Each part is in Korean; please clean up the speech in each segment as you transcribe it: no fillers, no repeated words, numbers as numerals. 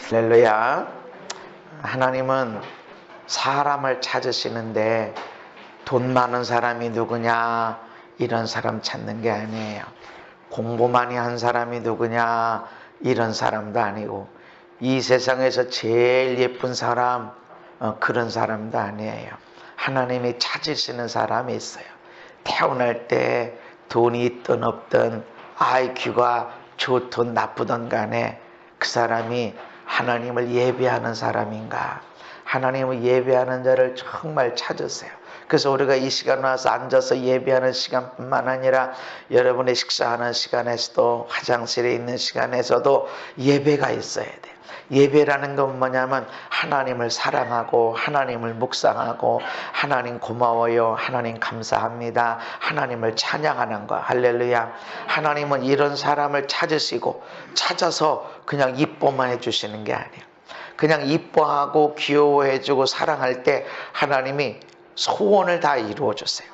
할렐루야. 하나님은 사람을 찾으시는데 돈 많은 사람이 누구냐 이런 사람 찾는 게 아니에요. 공부 많이 한 사람이 누구냐 이런 사람도 아니고, 이 세상에서 제일 예쁜 사람 그런 사람도 아니에요. 하나님이 찾으시는 사람이 있어요. 태어날 때 돈이 있든 없든 IQ가 좋든 나쁘든 간에 그 사람이 하나님을 예배하는 사람인가, 하나님을 예배하는 자를 정말 찾으세요. 그래서 우리가 이 시간 와서 앉아서 예배하는 시간뿐만 아니라 여러분의 식사하는 시간에서도, 화장실에 있는 시간에서도 예배가 있어야 돼요. 예배라는 건 뭐냐면 하나님을 사랑하고 하나님을 묵상하고 하나님 고마워요, 하나님 감사합니다, 하나님을 찬양하는 거. 할렐루야. 하나님은 이런 사람을 찾으시고, 찾아서 그냥 이뻐만 해주시는 게 아니에요. 그냥 이뻐하고 귀여워해주고 사랑할 때 하나님이 소원을 다 이루어주세요.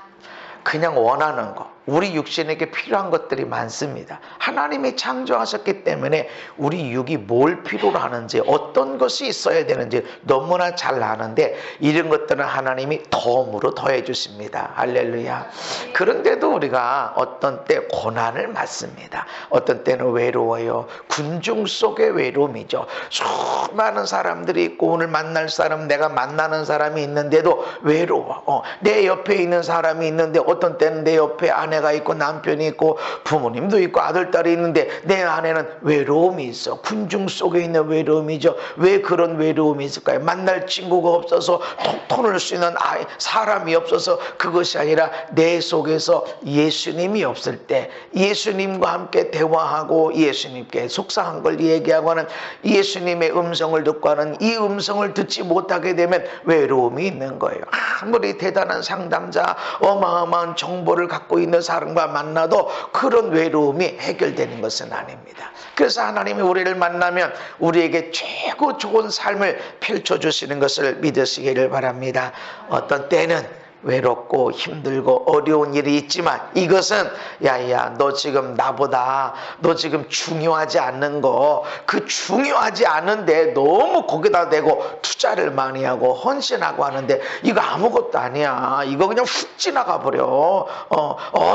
그냥 원하는 거, 우리 육신에게 필요한 것들이 많습니다. 하나님이 창조하셨기 때문에 우리 육이 뭘 필요로 하는지, 어떤 것이 있어야 되는지 너무나 잘 아는데, 이런 것들은 하나님이 덤으로 더해 주십니다. 할렐루야. 그런데도 우리가 어떤 때 고난을 맞습니다. 어떤 때는 외로워요. 군중 속의 외로움이죠. 수많은 사람들이 있고 오늘 만날 사람, 내가 만나는 사람이 있는데도 외로워. 내 옆에 있는 사람이 있는데 어떤 때는 내 옆에 아내가 있고 남편이 있고 부모님도 있고 아들딸이 있는데 내 안에는 외로움이 있어. 군중 속에 있는 외로움이죠. 왜 그런 외로움이 있을까요? 만날 친구가 없어서 통통을 수 있는 사람이 없어서 그것이 아니라 내 속에서 예수님이 없을 때, 예수님과 함께 대화하고 예수님께 속상한 걸 얘기하고 하는, 예수님의 음성을 듣고 하는 이 음성을 듣지 못하게 되면 외로움이 있는 거예요. 아무리 대단한 상담자, 어마어마한 정보를 갖고 있는 사람과 만나도 그런 외로움이 해결되는 것은 아닙니다. 그래서 하나님이 우리를 만나면 우리에게 최고 좋은 삶을 펼쳐주시는 것을 믿으시기를 바랍니다. 어떤 때는 외롭고 힘들고 어려운 일이 있지만, 이것은 야야 너 지금 나보다, 너 지금 중요하지 않는 거, 그 중요하지 않은데 너무 거기다 대고 투자를 많이 하고 헌신하고 하는데 이거 아무것도 아니야. 이거 그냥 훅 지나가 버려.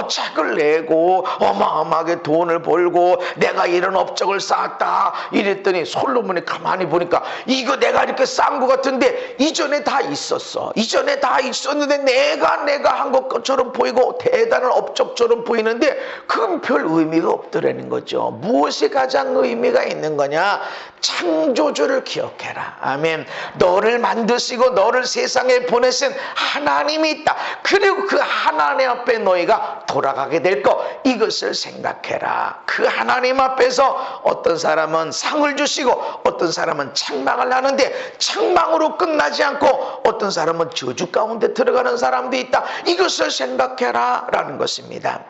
책을 내고 어마어마하게 돈을 벌고 내가 이런 업적을 쌓았다 이랬더니 솔로몬이 가만히 보니까 이거 내가 이렇게 쌓은 것 같은데 이전에 다 있었어. 이전에 다 있었는데 내가 한 것처럼 보이고 대단한 업적처럼 보이는데 그건 별 의미가 없더라는 거죠. 무엇이 가장 의미가 있는 거냐? 창조주를 기억해라. 아멘. 너를 만드시고 너를 세상에 보내신 하나님이 있다. 그리고 그 하나님 앞에 너희가 돌아가게 될 것, 이것을 생각해라. 그 하나님 앞에서 어떤 사람은 상을 주시고 어떤 사람은 책망을 하는데 책망으로 끝나지 않고 어떤 사람은 저주 가운데 들어가는 사람도 있다. 이것을 생각해라 라는 것입니다.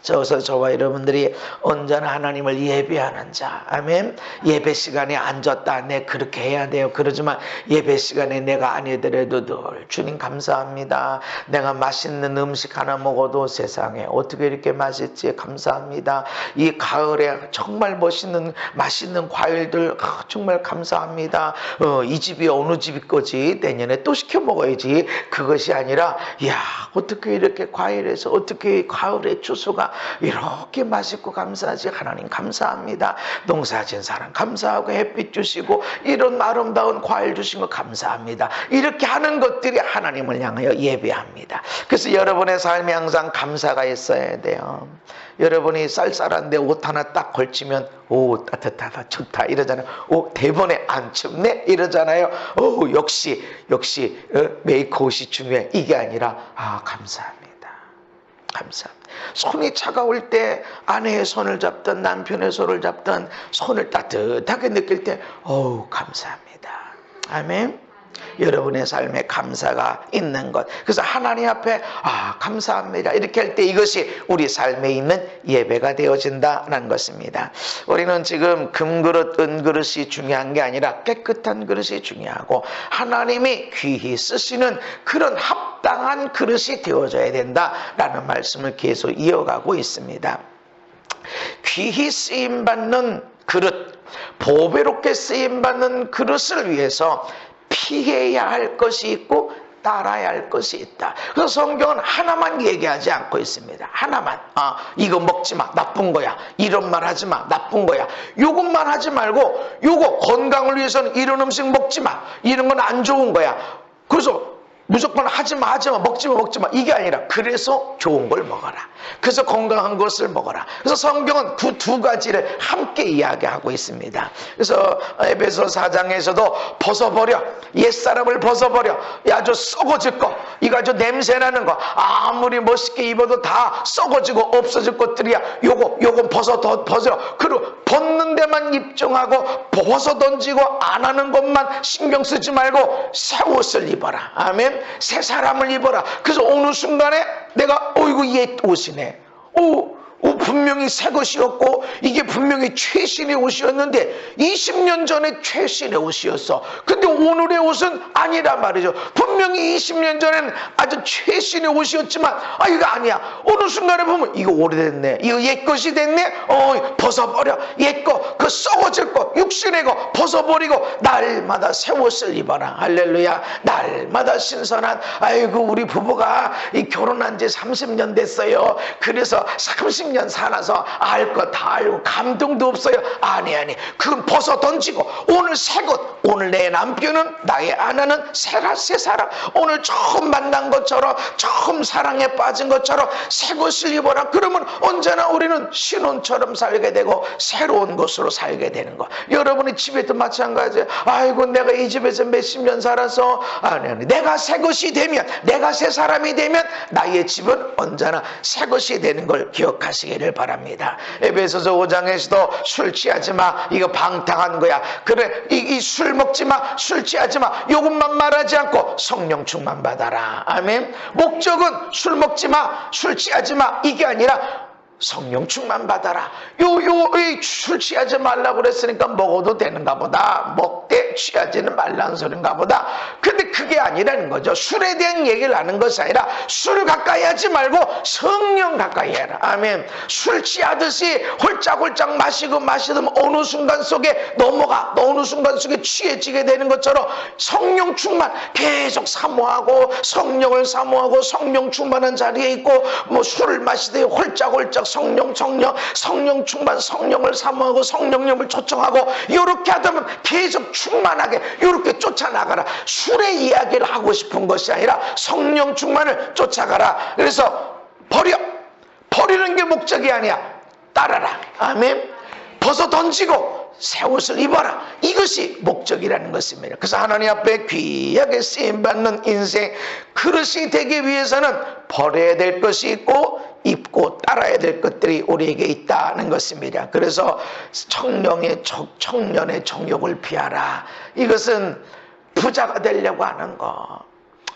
저와 여러분들이 언제나 하나님을 예배하는 자. 아멘. 예배 시간에 앉았다, 내 그렇게 해야 돼요. 그러지만 예배 시간에 내가 아니더라도 늘 주님 감사합니다. 내가 맛있는 음식 하나 먹어도 세상에 어떻게 이렇게 맛있지, 감사합니다. 이 가을에 정말 맛있는 과일들 정말 감사합니다. 이 집이 어느 집이 거지, 내년에 또 시켜 먹어야지. 그것이 아니라 야 어떻게 이렇게 과일에서, 어떻게 가을의 추수가 이렇게 맛있고 감사하지. 하나님 감사합니다. 농사 지은 사람 감사하고 햇빛 주시고 이런 아름다운 과일 주신 거 감사합니다. 이렇게 하는 것들이 하나님을 향하여 예배합니다. 그래서 여러분의 삶에 항상 감사가 있어야 돼요. 여러분이 쌀쌀한데 옷 하나 딱 걸치면 오 따뜻하다, 좋다 이러잖아요. 오 대번에 안 춥네 이러잖아요. 오 역시 메이크업이 중요해. 이게 아니라 감사합니다. 감사합니다. 손이 차가울 때 아내의 손을 잡든 남편의 손을 잡든 손을 따뜻하게 느낄 때 감사합니다. 아멘. 여러분의 삶에 감사가 있는 것, 그래서 하나님 앞에 감사합니다 이렇게 할 때 이것이 우리 삶에 있는 예배가 되어진다는 것입니다. 우리는 지금 금그릇 은그릇이 중요한 게 아니라 깨끗한 그릇이 중요하고 하나님이 귀히 쓰시는 그런 합당한 그릇이 되어져야 된다라는 말씀을 계속 이어가고 있습니다. 귀히 쓰임받는 그릇, 보배롭게 쓰임받는 그릇을 위해서 피해야 할 것이 있고 따라야 할 것이 있다. 그래서 성경은 하나만 얘기하지 않고 있습니다. 하나만. 이거 먹지 마, 나쁜 거야. 이런 말 하지 마, 나쁜 거야. 요것만 하지 말고, 요거 건강을 위해서는 이런 음식 먹지 마, 이런 건 안 좋은 거야. 그래서 무조건 하지 마, 먹지 마. 이게 아니라 그래서 좋은 걸 먹어라. 그래서 건강한 것을 먹어라. 그래서 성경은 그 두 가지를 함께 이야기하고 있습니다. 그래서 에베소 4장에서도 벗어버려. 옛사람을 벗어버려. 아주 썩어질 거. 이거 아주 냄새나는 거. 아무리 멋있게 입어도 다 썩어지고 없어질 것들이야. 요거 벗어. 그리고 벗는 데만 입증하고 벗어 던지고 안 하는 것만 신경 쓰지 말고 새 옷을 입어라. 아멘. 새 사람을 입어라. 그래서 어느 순간에 내가 이거 옛 옷이네. 분명히 새 것이었고 이게 분명히 최신의 옷이었는데 20년 전에 최신의 옷이었어. 근데 오늘의 옷은 아니란 말이죠. 분명히 20년 전에는 아주 최신의 옷이었지만 이거 아니야. 어느 순간에 보면 이거 오래됐네. 이거 옛 것이 됐네. 벗어버려. 옛 거, 그 썩어질 거, 육신의 거 벗어버리고 날마다 새 옷을 입어라. 할렐루야. 날마다 신선한. 아이고 우리 부부가 결혼한 지 30년 됐어요. 그래서 30년 살아서 알 거 다 알고 감동도 없어요. 아니 그건 벗어 던지고 오늘 새 것, 오늘 내 남편은 나의 아내는 새 사람, 오늘 처음 만난 것처럼 처음 사랑에 빠진 것처럼 새 것을 입어라. 그러면 언제나 우리는 신혼처럼 살게 되고 새로운 것으로 살게 되는 거. 여러분의 집에도 마찬가지예요. 아이고 내가 이 집에서 몇십 년 살아서 아니 내가 새 것이 되면, 내가 새 사람이 되면 나의 집은 언제나 새 것이 되는 걸 기억하시기를 바랍니다. 에베소서 5장에서도 술 취하지 마. 이거 방탕한 거야. 그래 이 술 먹지 마, 술 취하지 마. 이것만 말하지 않고 성령 충만 받아라. 아멘. 목적은 술 먹지 마, 술 취하지 마. 이게 아니라 성령 충만 받아라. 술 취하지 말라고 그랬으니까 먹어도 되는가 보다. 먹되 취하지는 말라는 소린가 보다. 근데 그게 아니라는 거죠. 술에 대한 얘기를 하는 것이 아니라 술 가까이 하지 말고 성령 가까이 해라. 아멘. 술 취하듯이 홀짝홀짝 마시든 어느 순간 속에 넘어가. 어느 순간 속에 취해지게 되는 것처럼 성령 충만 계속 사모하고 성령을 사모하고 성령 충만한 자리에 있고 술을 마시되 홀짝홀짝 성령 충만, 성령을 사모하고 성령님을 초청하고 이렇게 하다 보면 계속 충만하게 이렇게 쫓아나가라. 술의 이야기를 하고 싶은 것이 아니라 성령 충만을 쫓아가라. 그래서 버리는 게 목적이 아니야. 따라라. 아멘. 벗어 던지고 새 옷을 입어라. 이것이 목적이라는 것입니다. 그래서 하나님 앞에 귀하게 쓰임받는 인생 그릇이 되기 위해서는 버려야 될 것이 있고 입고 따라야 될 것들이 우리에게 있다는 것입니다. 그래서 청년의 정욕을 피하라. 이것은 부자가 되려고 하는 거.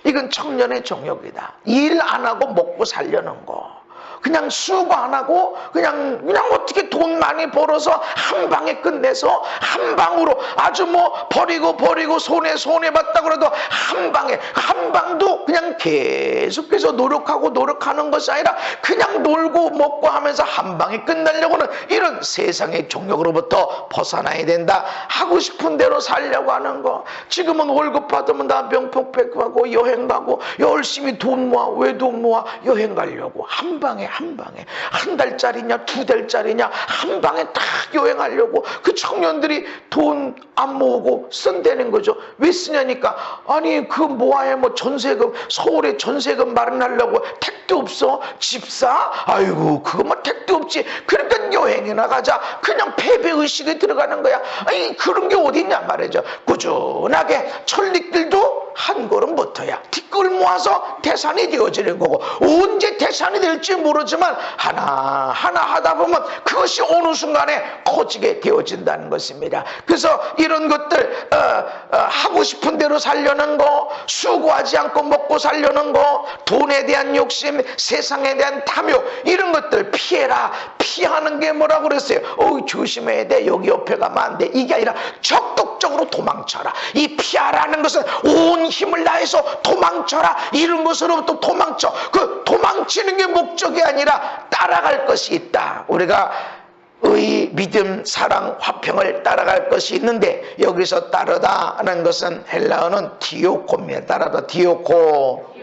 이건 청년의 정욕이다. 일 안 하고 먹고 살려는 거. 그냥 수고 안 하고 그냥 어떻게 돈 많이 벌어서 한 방에 끝내서 한 방으로 아주 버리고 손해 봤다 그래도 한 방도 그냥 계속해서 노력하는 것이 아니라 그냥 놀고 먹고 하면서 한 방에 끝내려고는 이런 세상의 종욕으로부터 벗어나야 된다. 하고 싶은 대로 살려고 하는 거. 지금은 월급 받으면 다 명품백 가고 여행 가고 열심히 돈 모아. 왜 돈 모아? 여행 가려고. 한 방에 한 달짜리냐 두 달짜리냐 한 방에 딱 여행하려고. 그 청년들이 돈 안 모으고 쓴다는 거죠. 왜 쓰냐니까 아니 그 모아야 전세금 서울에 전세금 마련하려고 택도 없어. 집사? 아이고 그거 택도 없지. 그러니까 여행이나 가자. 그냥 패배의식에 들어가는 거야. 아니 그런 게 어딨냐 말이죠. 꾸준하게 천리길도 한 걸음 붙어야 뒷걸 모아서 태산이 되어지는 거고 언제 태산이 될지 모르지만 하나 하다 보면 그것이 어느 순간에 커지게 되어진다는 것입니다. 그래서 이런 것들 하고 싶은 대로 살려는 거, 수고하지 않고 먹고 살려는 거, 돈에 대한 욕심, 세상에 대한 탐욕 이런 것들 피해라. 피하는 게 뭐라고 그랬어요? 조심해야 돼. 여기 옆에 가면 안 돼. 이게 아니라 적극적으로 도망쳐라. 이 피하라는 것은 온 힘을 다해서 도망쳐라. 이런 것으로부터 도망쳐. 그 도망치는 게 목적이 아니라 따라갈 것이 있다. 우리가 의, 믿음, 사랑, 화평을 따라갈 것이 있는데 여기서 따르다라는 것은 헬라어는 디오코입니다. 따라다 디오코.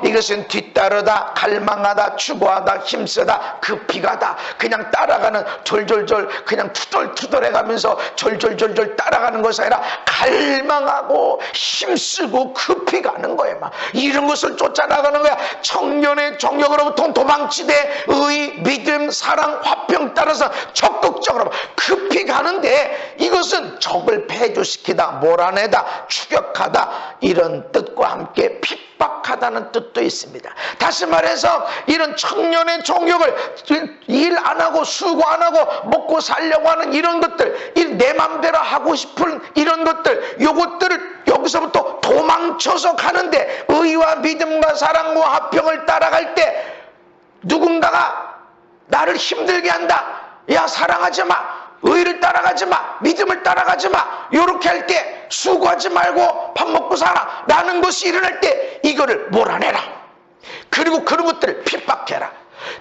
이것은 뒤따르다, 갈망하다, 추구하다, 힘쓰다, 급히 가다, 그냥 따라가는, 졸졸졸 그냥 투덜투덜 해가면서 졸졸졸졸 따라가는 것이 아니라 갈망하고 힘쓰고 급히 가는 거예요. 막 이런 것을 쫓아나가는 거야. 청년의 정력으로부터 도망치되 의, 믿음, 사랑, 화평 따라서 적극적으로 급히 가는데, 이것은 적을 패주시키다, 몰아내다, 추격하다, 이런 뜻과 함께 핍박하다는 뜻도 있습니다. 다시 말해서 이런 청년의 종욕을, 일 안 하고 수고 안 하고 먹고 살려고 하는 이런 것들, 내 맘대로 하고 싶은 이런 것들, 요것들을 여기서부터 도망쳐서 가는데, 의와 믿음과 사랑과 화평을 따라갈 때 누군가가 나를 힘들게 한다. 야, 사랑하지 마, 의를 따라가지 마, 믿음을 따라가지 마, 요렇게 할 때 수고하지 말고 밥 먹고 살아 라는 것이 일어날 때 이거를 몰아내라. 그리고 그런 것들을 핍박해라.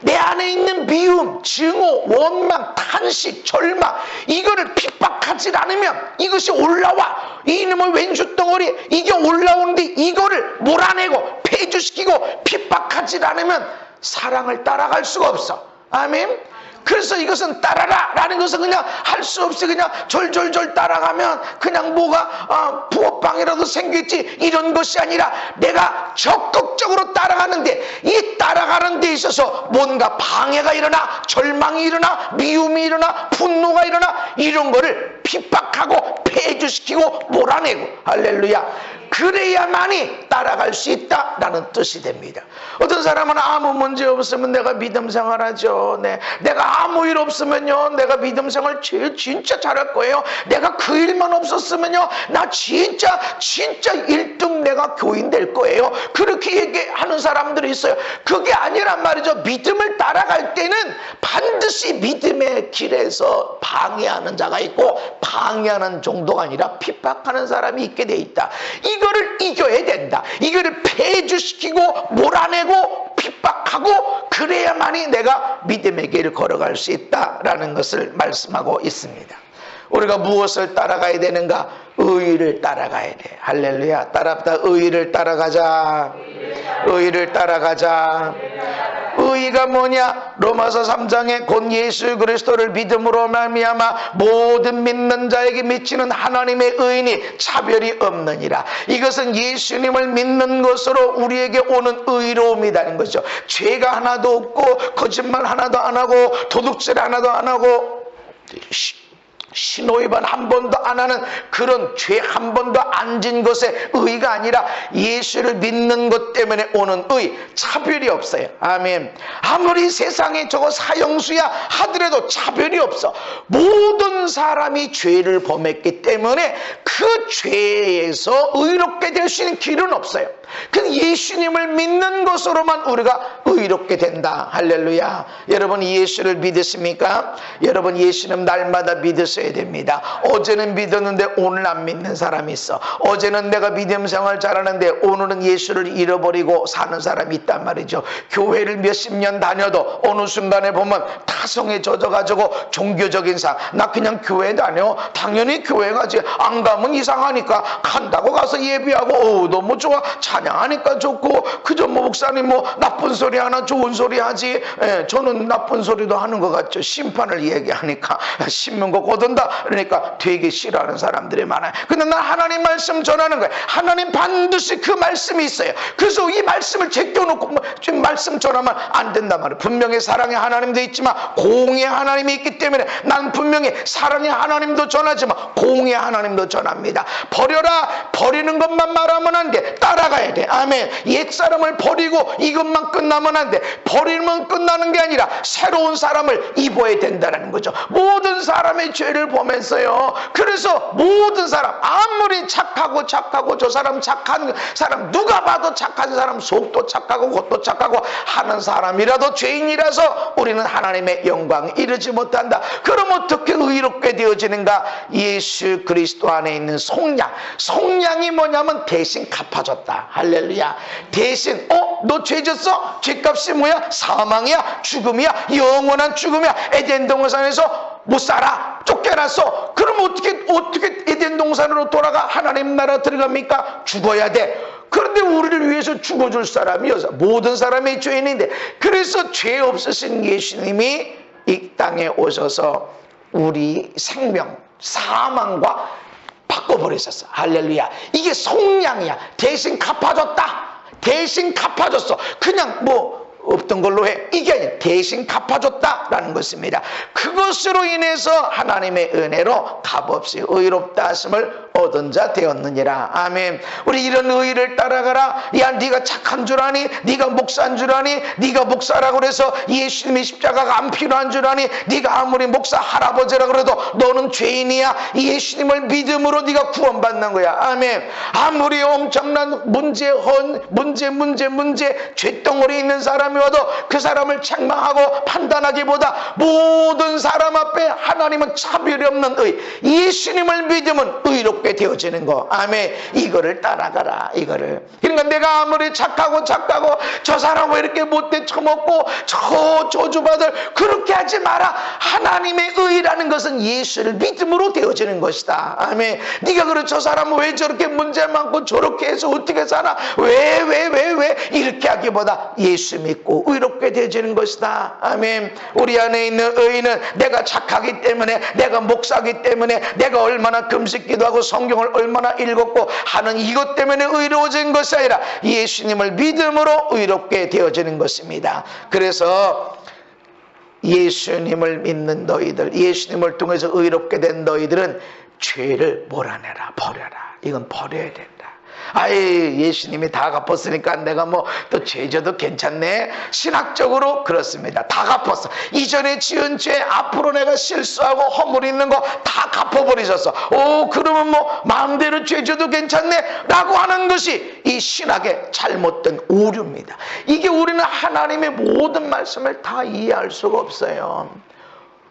내 안에 있는 미움, 증오, 원망, 탄식, 절망, 이거를 핍박하지 않으면 이것이 올라와. 이놈의 왼수덩어리, 이게 올라오는데 이거를 몰아내고 폐주시키고 핍박하지 않으면 사랑을 따라갈 수가 없어. 아멘. 그래서 이것은 따라라 라는 것은 그냥 할 수 없이 그냥 졸졸졸 따라가면 그냥 뭐가 부업방이라도 생겼지, 이런 것이 아니라 내가 적극적으로 따라가는데, 이 따라가는 데 있어서 뭔가 방해가 일어나, 절망이 일어나, 미움이 일어나, 분노가 일어나, 이런 거를 핍박하고 폐주시키고 몰아내고, 할렐루야, 그래야만이 따라갈 수 있다라는 뜻이 됩니다. 어떤 사람은 아무 문제 없으면 내가 믿음 생활하죠. 내가 아무 일 없으면요, 내가 믿음 생활 진짜 잘할 거예요. 내가 그 일만 없었으면요, 나 진짜 1등 내가 교인 될 거예요. 그렇게 얘기하는 사람들이 있어요. 그게 아니란 말이죠. 믿음을 따라갈 때는 반드시 믿음의 길에서 방해하는 자가 있고, 방해하는 정도가 아니라 핍박하는 사람이 있게 돼 있다. 이거를 이겨야 된다. 이거를 폐주시키고 몰아내고 핍박하고, 그래야만이 내가 믿음의 길을 걸어갈 수 있다라는 것을 말씀하고 있습니다. 우리가 무엇을 따라가야 되는가? 의를 따라가야 돼. 할렐루야. 따라합다. 의를 따라가자. 의를 따라가자. 의가 뭐냐? 로마서 3장에 곧 예수 그리스도를 믿음으로 말미암아 모든 믿는 자에게 미치는 하나님의 의인이 차별이 없느니라. 이것은 예수님을 믿는 것으로 우리에게 오는 의로움이라는 거죠. 죄가 하나도 없고, 거짓말 하나도 안 하고, 도둑질 하나도 안 하고, 신호위반 한 번도 안 하는 그런 죄 한 번도 안 진 것의 의가 아니라 예수를 믿는 것 때문에 오는 의, 차별이 없어요. 아멘. 아무리 세상에 저거 사형수야 하더라도 차별이 없어. 모든 사람이 죄를 범했기 때문에 그 죄에서 의롭게 될 수 있는 길은 없어요. 그 예수님을 믿는 것으로만 우리가 의롭게 된다. 할렐루야. 여러분 예수를 믿으십니까? 여러분 예수님 날마다 믿으셔야 됩니다. 어제는 믿었는데 오늘 안 믿는 사람이 있어. 어제는 내가 믿음 생활 잘하는데 오늘은 예수를 잃어버리고 사는 사람이 있단 말이죠. 교회를 몇십 년 다녀도 어느 순간에 보면 타성에 젖어가지고 종교적인 나 그냥 교회 다녀. 당연히 교회 가지. 안 가면 이상하니까 간다고 가서 예배하고 너무 좋아. 찬양하니까 좋고, 그저 목사님 나쁜 소리 하나 좋은 소리 하지. 저는 나쁜 소리도 하는 것 같죠. 심판을 얘기하니까 신문고 거둔다 그러니까 되게 싫어하는 사람들이 많아요. 근데 난 하나님 말씀 전하는 거예요. 하나님 반드시 그 말씀이 있어요. 그래서 이 말씀을 제껴놓고 지금 말씀 전하면 안 된단 말이에요. 분명히 사랑의 하나님도 있지만 공의 하나님이 있기 때문에 난 분명히 사랑의 하나님도 전하지만 공의 하나님도 전합니다. 버리는 것만 말하면 안 돼. 따라가야 돼. 아멘. 옛사람을 버리고 이것만 끝나면 안 돼. 버리면 끝나는 게 아니라 새로운 사람을 입어야 된다는 거죠. 모든 사람의 죄를 보면서요. 그래서 모든 사람 아무리 착하고 저 사람 착한 사람, 누가 봐도 착한 사람, 속도 착하고 겉도 착하고 하는 사람이라도 죄인이라서 우리는 하나님의 영광에 이르지 못한다. 그럼 어떻게 의롭게 되어지는가? 예수 그리스도 안에 있는 속량이 뭐냐면 대신 갚아줬다. 할렐루야. 대신 너 죄졌어? 죄값이 뭐야? 사망이야? 죽음이야? 영원한 죽음이야? 에덴 동산에서 못 살아? 쫓겨났어? 그럼 어떻게 에덴 동산으로 돌아가 하나님 나라 들어갑니까? 죽어야 돼. 그런데 우리를 위해서 죽어줄 사람이 모든 사람의 죄인인데, 그래서 죄 없으신 예수님이 이 땅에 오셔서 우리 생명, 사망과 바꿔버리셨어. 할렐루야. 이게 속량이야. 대신 갚아줬다. 대신 갚아줬어. 그냥 없던 걸로 해. 이게 아니라 대신 갚아줬다라는 것입니다. 그것으로 인해서 하나님의 은혜로 값없이 의롭다 하심을 얻은 자 되었느니라. 아멘. 우리 이런 의를 따라가라. 야, 네가 착한 줄 아니? 네가 목사인 줄 아니? 네가 목사라고 그래서 예수님의 십자가가 안 필요한 줄 아니? 네가 아무리 목사 할아버지라고 그래도 너는 죄인이야. 예수님을 믿음으로 네가 구원받는 거야. 아멘. 아무리 엄청난 문제, 죄덩어리에 있는 사람이 와도 그 사람을 책망하고 판단하기보다 모든 사람 앞에 하나님은 차별이 없는 의, 예수님을 믿으면 의롭게 되어지는 거. 아멘. 이거를 따라가라. 이거를. 그러니까 내가 아무리 착하고 저 사람 왜 이렇게 못돼 처먹고 저 저주받을, 그렇게 하지 마라. 하나님의 의라는 것은 예수를 믿음으로 되어지는 것이다. 아멘. 네가 그래 저 사람은 왜 저렇게 문제 많고 저렇게 해서 어떻게 사나? 왜 이렇게 하기보다 예수 믿고 의롭게 되어지는 것이다. 아멘. 우리 안에 있는 의는 내가 착하기 때문에, 내가 목사기 때문에, 내가 얼마나 금식 기도하고 성경을 얼마나 읽었고 하는 이것 때문에 의로워진 것이 아니라 예수님을 믿음으로 의롭게 되어지는 것입니다. 그래서 예수님을 믿는 너희들, 예수님을 통해서 의롭게 된 너희들은 죄를 몰아내라, 버려라. 이건 버려야 된다. 예수님이 다 갚았으니까 내가 또 죄져도 괜찮네. 신학적으로 그렇습니다. 다 갚았어. 이전에 지은 죄, 앞으로 내가 실수하고 허물 있는 거 다 갚아버리셨어. 그러면 마음대로 죄져도 괜찮네 라고 하는 것이 이 신학의 잘못된 오류입니다. 이게 우리는 하나님의 모든 말씀을 다 이해할 수가 없어요.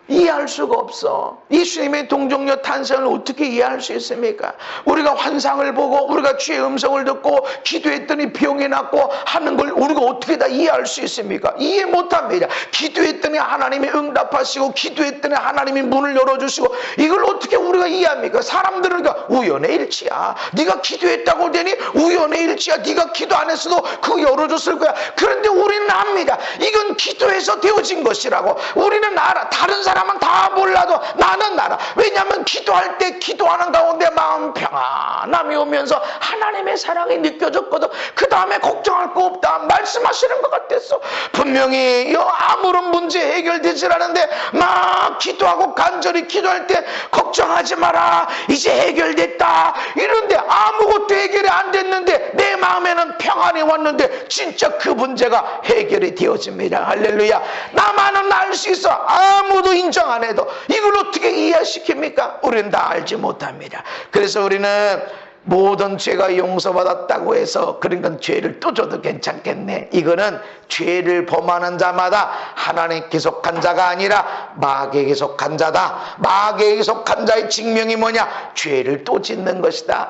이해할 수가 없어. 예수님의 동정녀 탄생을 어떻게 이해할 수 있습니까? 우리가 환상을 보고 우리가 주의 음성을 듣고 기도했더니 병이 낫고 하는 걸 우리가 어떻게 다 이해할 수 있습니까? 이해 못합니다. 기도했더니 하나님이 응답하시고 기도했더니 하나님이 문을 열어주시고, 이걸 어떻게 우리가 이해합니까? 사람들은 우연의 일치야. 네가 기도했다고 되니 우연의 일치야. 네가 기도 안 했어도 그거 열어줬을 거야. 그런데 우리는 압니다. 이건 기도해서 되어진 것이라고. 우리는 알아. 다른 사람은 다 몰라도 나는 알아. 왜냐하면 기도할 때 기도하는 가운데 마음 평안함이 오면서 하나님의 사랑이 느껴졌거든. 그 다음에 걱정할 거 없다 말씀하시는 것 같았어. 분명히 아무런 문제 해결되질 않은데 막 기도하고 간절히 기도할 때 걱정하지 마라, 이제 해결됐다 이런데 아무것도 해결이 안 됐는데 내 마음에는 평안이 왔는데 진짜 그 문제가 해결이 되어집니다. 할렐루야. 나만은 알 수 있어. 아무도 인정 안 해도 이걸 어떻게 이해시킵니까? 우리는 다 알지 못합니다. 그래서 우리는 모든 죄가 용서받았다고 해서 그러니까 죄를 또 줘도 괜찮겠네. 이거는 죄를 범하는 자마다 하나님께 속한 자가 아니라 마귀에게 속한 자다. 마귀에게 속한 자의 증명이 뭐냐? 죄를 또 짓는 것이다.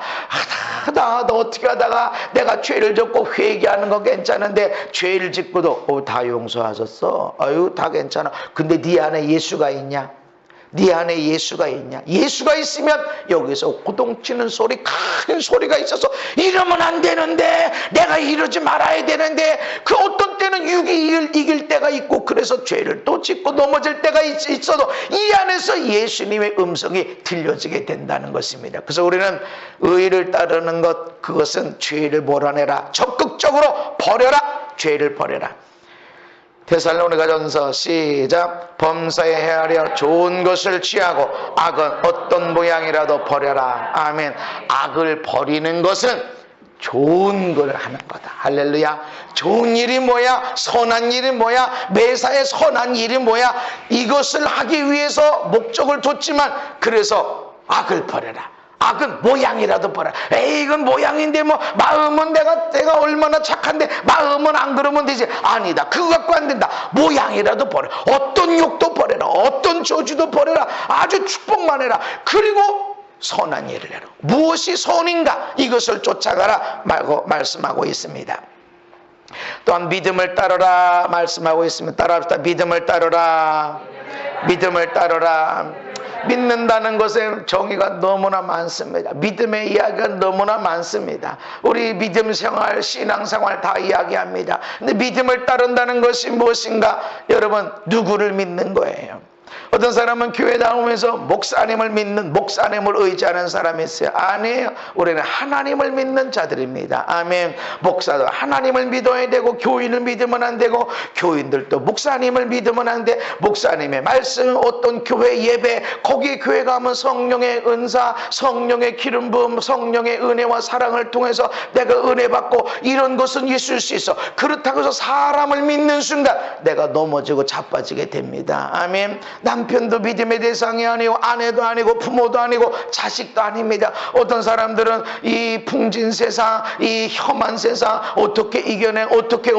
너 어떻게 하다가 내가 죄를 졌고 회개하는 거 괜찮은데 죄를 짓고도 다 용서하셨어. 다 괜찮아. 근데 네 안에 예수가 있냐? 네 안에 예수가 있냐? 예수가 있으면 여기서 고동치는 소리, 큰 소리가 있어서 이러면 안 되는데, 내가 이러지 말아야 되는데, 그 어떤 때는 육이 이길 때가 있고 그래서 죄를 또 짓고 넘어질 때가 있어도 이 안에서 예수님의 음성이 들려지게 된다는 것입니다. 그래서 우리는 의를 따르는 것, 그것은 죄를 몰아내라. 적극적으로 버려라. 죄를 버려라. 데살로니가전서 시작. 범사에 헤아려 좋은 것을 취하고 악은 어떤 모양이라도 버려라. 아멘. 악을 버리는 것은 좋은 걸 하는 거다. 할렐루야. 좋은 일이 뭐야? 선한 일이 뭐야? 매사에 선한 일이 뭐야? 이것을 하기 위해서 목적을 뒀지만 그래서 악을 버려라. 악은 모양이라도 버려. 이건 모양인데 마음은 내가 얼마나 착한데 마음은 안 그러면 되지. 아니다. 그거 갖고 안 된다. 모양이라도 버려. 어떤 욕도 버려라. 어떤 저주도 버려라. 아주 축복만 해라. 그리고 선한 일을 해라. 무엇이 선인가? 이것을 쫓아가라 말고 말씀하고 있습니다. 또한 믿음을 따르라 말씀하고 있습니다. 따라합시다. 믿음을 따르라. 믿음을 따르라. 믿는다는 것에 정의가 너무나 많습니다. 믿음의 이야기가 너무나 많습니다. 우리 믿음 생활, 신앙 생활 다 이야기합니다. 근데 믿음을 따른다는 것이 무엇인가? 여러분, 누구를 믿는 거예요? 어떤 사람은 교회 나오면서 목사님을 믿는, 목사님을 의지하는 사람이 있어요. 아니에요. 우리는 하나님을 믿는 자들입니다. 아멘. 목사도 하나님을 믿어야 되고, 교인을 믿으면 안 되고, 교인들도 목사님을 믿으면 안 돼. 목사님의 말씀, 어떤 교회 예배, 거기 교회 가면 성령의 은사, 성령의 기름 부음, 성령의 은혜와 사랑을 통해서 내가 은혜 받고, 이런 것은 있을 수 있어. 그렇다고 해서 사람을 믿는 순간 내가 넘어지고 자빠지게 됩니다. 아멘. 남편도 믿음의 대상이 아니고, 아내도 아니고, 부모도 아니고, 자식도 아닙니다. 어떤 사람들은 이 풍진 세상, 이 험한 세상 어떻게 이겨내, 어떻게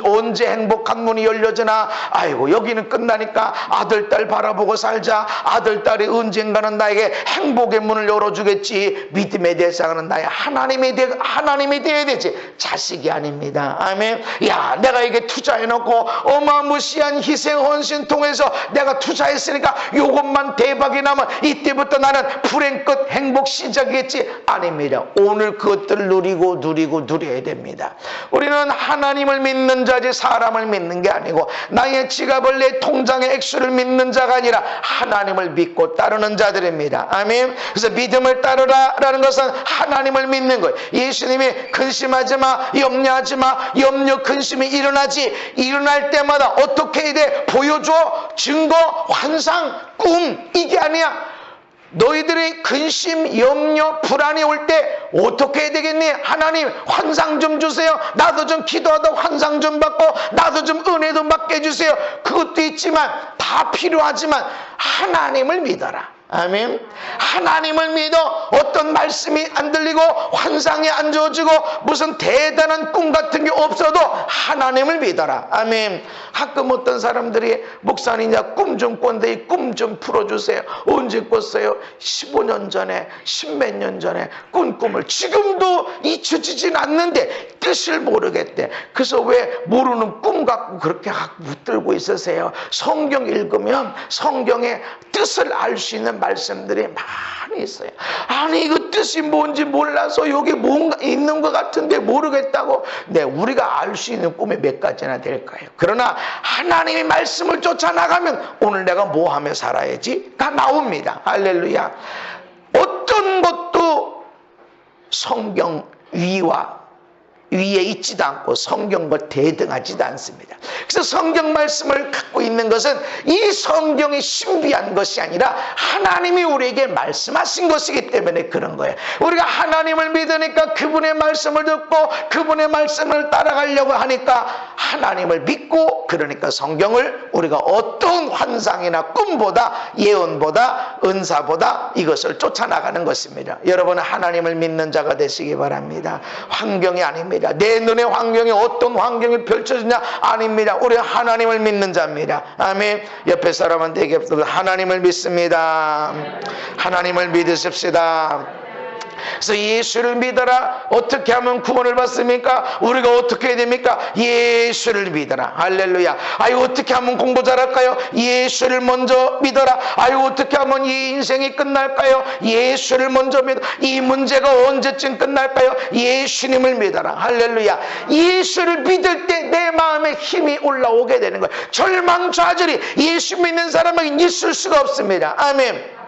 언제 행복한 문이 열려지나, 아이고 여기는 끝나니까 아들 딸 바라보고 살자. 아들 딸이 언젠가는 나에게 행복의 문을 열어주겠지. 믿음의 대상은 나의 하나님이 되어야 되지, 자식이 아닙니다. 아멘. 야, 내가 이게 투자해놓고 어마무시한 희생 헌신 통해서 내가 투자했으니까 요것만 대박이 나면 이때부터 나는 불행 끝 행복 시작이겠지. 아닙니다. 오늘 그것들을 누려야 됩니다. 우리는 하나님을 믿는 자지 사람을 믿는 게 아니고, 나의 지갑을, 내 통장의 액수를 믿는 자가 아니라 하나님을 믿고 따르는 자들입니다. 아멘. 그래서 믿음을 따르라 라는 것은 하나님을 믿는 거예요. 예수님이 근심하지 마, 염려하지 마, 염려 근심이 일어날 때마다 어떻게 해야 돼? 보여줘. 증거, 환상, 꿈, 이게 아니야. 너희들이 근심, 염려, 불안이 올 때 어떻게 해야 되겠니? 하나님 환상 좀 주세요. 나도 좀 기도하다 환상 좀 받고, 나도 좀 은혜 좀 받게 해주세요. 그것도 있지만, 다 필요하지만 하나님을 믿어라. 아멘. 하나님을 믿어. 어떤 말씀이 안 들리고 환상이 안 주어지고 무슨 대단한 꿈 같은 게 없어도 하나님을 믿어라. 아멘. 가끔 어떤 사람들이 목사님이냐 꿈 좀 꿨는데 이 꿈 좀 풀어주세요. 언제 꿨어요? 15년 전에, 10몇 년 전에 꾼 꿈을 지금도 잊혀지진 않는데 뜻을 모르겠대. 그래서 왜 모르는 꿈 갖고 그렇게 붙들고 있으세요? 성경 읽으면 성경의 뜻을 알 수 있는 말씀들이 많이 있어요. 아니 이거 뜻이 뭔지 몰라서 여기 뭔가 있는 것 같은데 모르겠다고. 네, 우리가 알 수 있는 꿈이 몇 가지나 될 거예요. 그러나 하나님의 말씀을 쫓아나가면 오늘 내가 뭐 하며 살아야지? 다 나옵니다. 할렐루야. 어떤 것도 성경 위에 있지도 않고 성경과 대등하지도 않습니다. 그래서 성경 말씀을 갖고 있는 것은 이 성경이 신비한 것이 아니라 하나님이 우리에게 말씀하신 것이기 때문에 그런 거예요. 우리가 하나님을 믿으니까 그분의 말씀을 듣고 그분의 말씀을 따라가려고 하니까 하나님을 믿고, 그러니까 성경을 우리가 어떤 환상이나 꿈보다, 예언보다, 은사보다 이것을 쫓아나가는 것입니다. 여러분은 하나님을 믿는 자가 되시기 바랍니다. 환경이 아닙니다. 내 눈의 환경이 어떤 환경이 펼쳐지냐? 아닙니다. 우리 하나님을 믿는 자입니다. 아멘. 옆에 사람한테 얘기합시다. 하나님을 믿습니다. 하나님을 믿으십시다. 그래서 예수를 믿어라. 어떻게 하면 구원을 받습니까? 우리가 어떻게 해야 됩니까? 예수를 믿어라. 할렐루야. 아유 어떻게 하면 공부 잘할까요? 예수를 먼저 믿어라. 아유 어떻게 하면 이 인생이 끝날까요? 예수를 먼저 믿어. 이 문제가 언제쯤 끝날까요? 예수님을 믿어라. 할렐루야. 예수를 믿을 때 내 마음에 힘이 올라오게 되는 거예요. 절망 좌절이 예수 믿는 사람에게 있을 수가 없습니다. 아멘.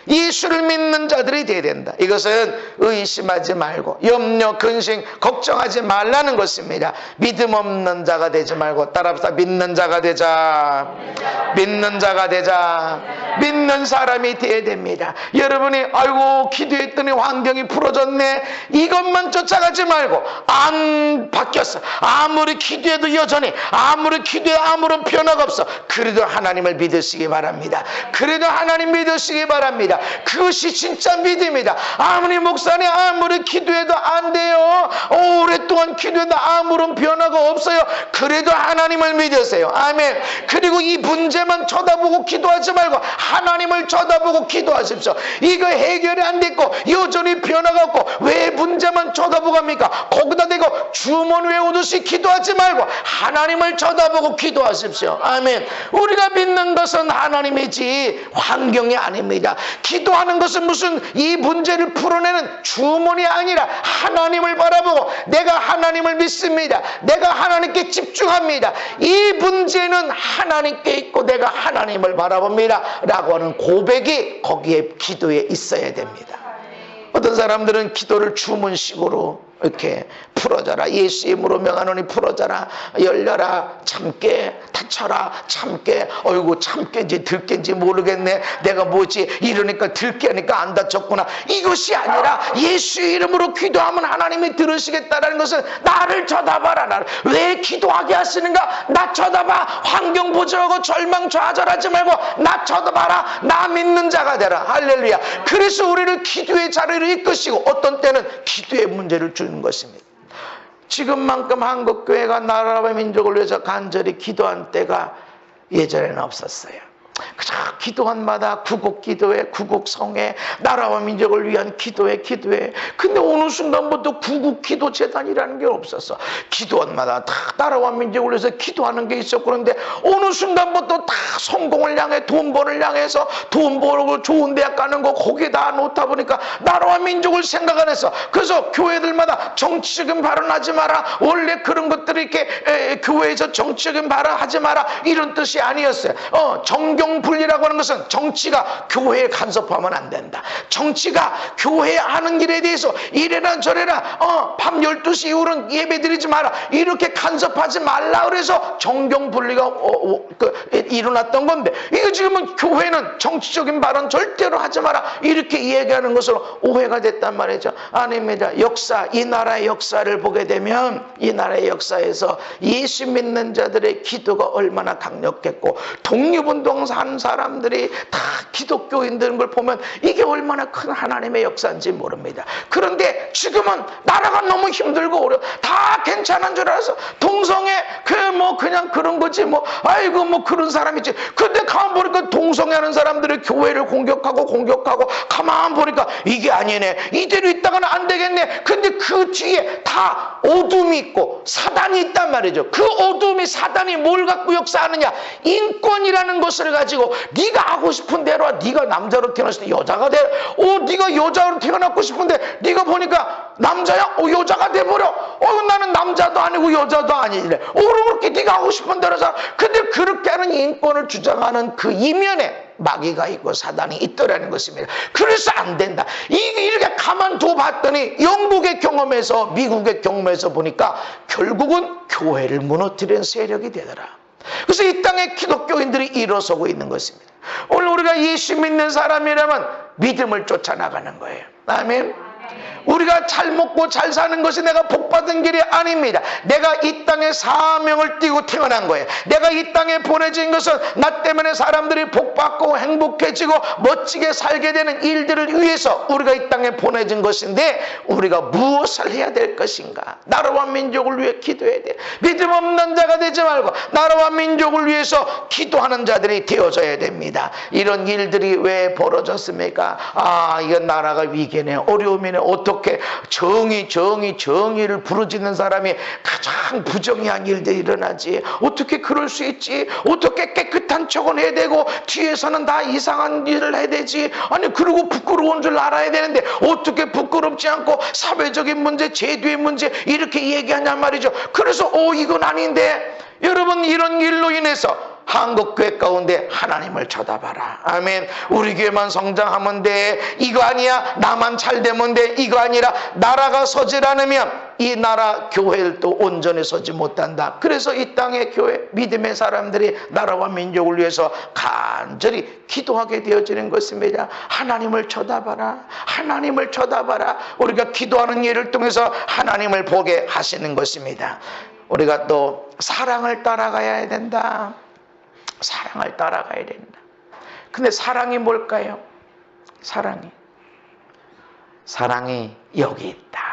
예수를 믿는 자들이 되어야 된다. 이것은 의심하지 말고 염려, 근심, 걱정하지 말라는 것입니다. 믿음 없는 자가 되지 말고 따라합시다. 믿는 자가 되자. 믿는 자가 되자. 믿는 사람이 되어야 됩니다. 여러분이 아이고 기도했더니 환경이 풀어졌네, 이것만 쫓아가지 말고 안 바뀌었어, 아무리 기도해도 여전히, 아무리 기도해도 아무런 변화가 없어, 그래도 하나님을 믿으시기 바랍니다. 그래도 하나님 믿으시기 바랍니다. 믿음입니다. 그것이 진짜 믿음이다. 아무리 목사님 아무리 기도해도 안 돼요. 오랫동안 기도해도 아무런 변화가 없어요. 그래도 하나님을 믿으세요. 아멘. 그리고 이 문제만 쳐다보고 기도하지 말고 하나님을 쳐다보고 기도하십시오. 이거 해결이 안 됐고 여전히 변화가 없고 왜 문제만 쳐다보고 합니까? 거기다 대고 주문 외우듯이 기도하지 말고 하나님을 쳐다보고 기도하십시오. 아멘. 우리가 믿는 것은 하나님이지 환경이 아닙니다. 기도하는 것은 무슨 이 문제를 풀어내는 주문이 아니라 하나님을 바라보고 내가 하나님을 믿습니다. 내가 하나님께 집중합니다. 이 문제는 하나님께 있고 내가 하나님을 바라봅니다 라고 하는 고백이 거기에 기도에 있어야 됩니다. 어떤 사람들은 기도를 주문식으로 이렇게 풀어져라, 예수 이름으로 명하노니 풀어져라, 열려라, 참게, 닫혀라, 참게, 어이구 참게인지 들깨인지 모르겠네, 내가 뭐지 이러니까 들깨 하니까 안 닫혔구나. 이것이 아니라 예수 이름으로 기도하면 하나님이 들으시겠다라는 것은 나를 쳐다봐라. 나를 왜 기도하게 하시는가? 나 쳐다봐. 환경 보조하고 절망 좌절하지 말고 나 쳐다봐라. 나 믿는 자가 되라. 할렐루야. 그래서 우리를 기도의 자리를 이끄시고 어떤 때는 기도의 문제를 주는 것입니다. 지금만큼 한국교회가 나라와 민족을 위해서 간절히 기도한 때가 예전에는 없었어요. 그저 기도한마다 구국 기도회, 구국 성회, 나라와 민족을 위한 기도회. 근데 어느 순간부터 구국 기도 재단이라는 게 없었어. 기도한마다 다 나라와 민족을 위해서 기도하는 게 있었고, 그런데 어느 순간부터 다 성공을 향해 돈 벌을 향해서 돈 벌고 좋은 대학 가는 거 거기에 다 놓다 보니까 나라와 민족을 생각 안 했어. 그래서 교회들마다 정치적인 발언하지 마라. 원래 그런 것들이 이렇게 교회에서 정치적인 발언하지 마라 이런 뜻이 아니었어요. 정경분리라고 하는 것은 정치가 교회에 간섭하면 안 된다. 정치가 교회 하는 일에 대해서 이래라 저래라 밤 12시 이후로는 예배드리지 마라 이렇게 간섭하지 말라 그래서 정경분리가 일어났던 건데, 이거 지금은 교회는 정치적인 발언 절대로 하지 마라 이렇게 얘기하는 것으로 오해가 됐단 말이죠. 아닙니다. 역사, 이 나라의 역사를 보게 되면 이 나라의 역사에서 예수 믿는 자들의 기도가 얼마나 강력했고 독립운동 한 사람들이 다 기독교인들인 걸 보면 이게 얼마나 큰 하나님의 역사인지 모릅니다. 그런데 지금은 나라가 너무 힘들고 어려워. 다 괜찮은 줄 알아서 동성애 그냥 그런 거지 아이고 그런 사람 있지. 근데 가만 보니까 동성애하는 사람들이 교회를 공격하고 가만 보니까 이게 아니네. 이대로 있다가는 안 되겠네. 근데 그 뒤에 다 어둠이 있고 사단이 있단 말이죠. 그 어둠이 사단이 뭘 갖고 역사하느냐? 인권이라는 것을 가지고 네가 하고 싶은 대로 네가 남자로 태어났을 때 여자가 돼. 네가 여자로 태어났고 싶은데 네가 보니까 남자야? 여자가 돼버려. 나는 남자도 아니고 여자도 아니래. 그렇게 네가 하고 싶은 대로 살아. 근데 그렇게 하는 인권을 주장하는 그 이면에 마귀가 있고 사단이 있더라는 것입니다. 그래서 안 된다. 이렇게 가만둬 봤더니 영국의 경험에서 미국의 경험에서 보니까 결국은 교회를 무너뜨리는 세력이 되더라. 그래서 이 땅에 기독교인들이 일어서고 있는 것입니다. 오늘 우리가 예수 믿는 사람이라면 믿음을 쫓아나가는 거예요. 아멘. 우리가 잘 먹고 잘 사는 것이 내가 복받은 길이 아닙니다. 내가 이 땅에 사명을 띠고 태어난 거예요. 내가 이 땅에 보내진 것은 나 때문에 사람들이 복받고 행복해지고 멋지게 살게 되는 일들을 위해서 우리가 이 땅에 보내진 것인데, 우리가 무엇을 해야 될 것인가? 나라와 민족을 위해 기도해야 돼. 믿음 없는 자가 되지 말고 나라와 민족을 위해서 기도하는 자들이 되어져야 됩니다. 이런 일들이 왜 벌어졌습니까? 이건 나라가 위기네, 어려움이네. 어떻게 정의를 부르짖는 사람이 가장 부정의한 일들이 일어나지? 어떻게 그럴 수 있지? 어떻게 깨끗한 척은 해야 되고 뒤에서는 다 이상한 일을 해야 되지? 아니 그리고 부끄러운 줄 알아야 되는데 어떻게 부끄럽지 않고 사회적인 문제, 제도의 문제 이렇게 얘기하냔 말이죠. 그래서 이건 아닌데. 여러분, 이런 일로 인해서 한국교회 가운데 하나님을 쳐다봐라. 아멘. 우리 교회만 성장하면 돼. 이거 아니야. 나만 잘 되면 돼. 이거 아니라 나라가 서질 않으면 이 나라 교회도 온전히 서지 못한다. 그래서 이 땅의 교회, 믿음의 사람들이 나라와 민족을 위해서 간절히 기도하게 되어지는 것입니다. 하나님을 쳐다봐라. 하나님을 쳐다봐라. 우리가 기도하는 일을 통해서 하나님을 보게 하시는 것입니다. 우리가 또 사랑을 따라가야 된다. 사랑을 따라가야 된다. 근데 사랑이 뭘까요? 사랑이 여기 있다.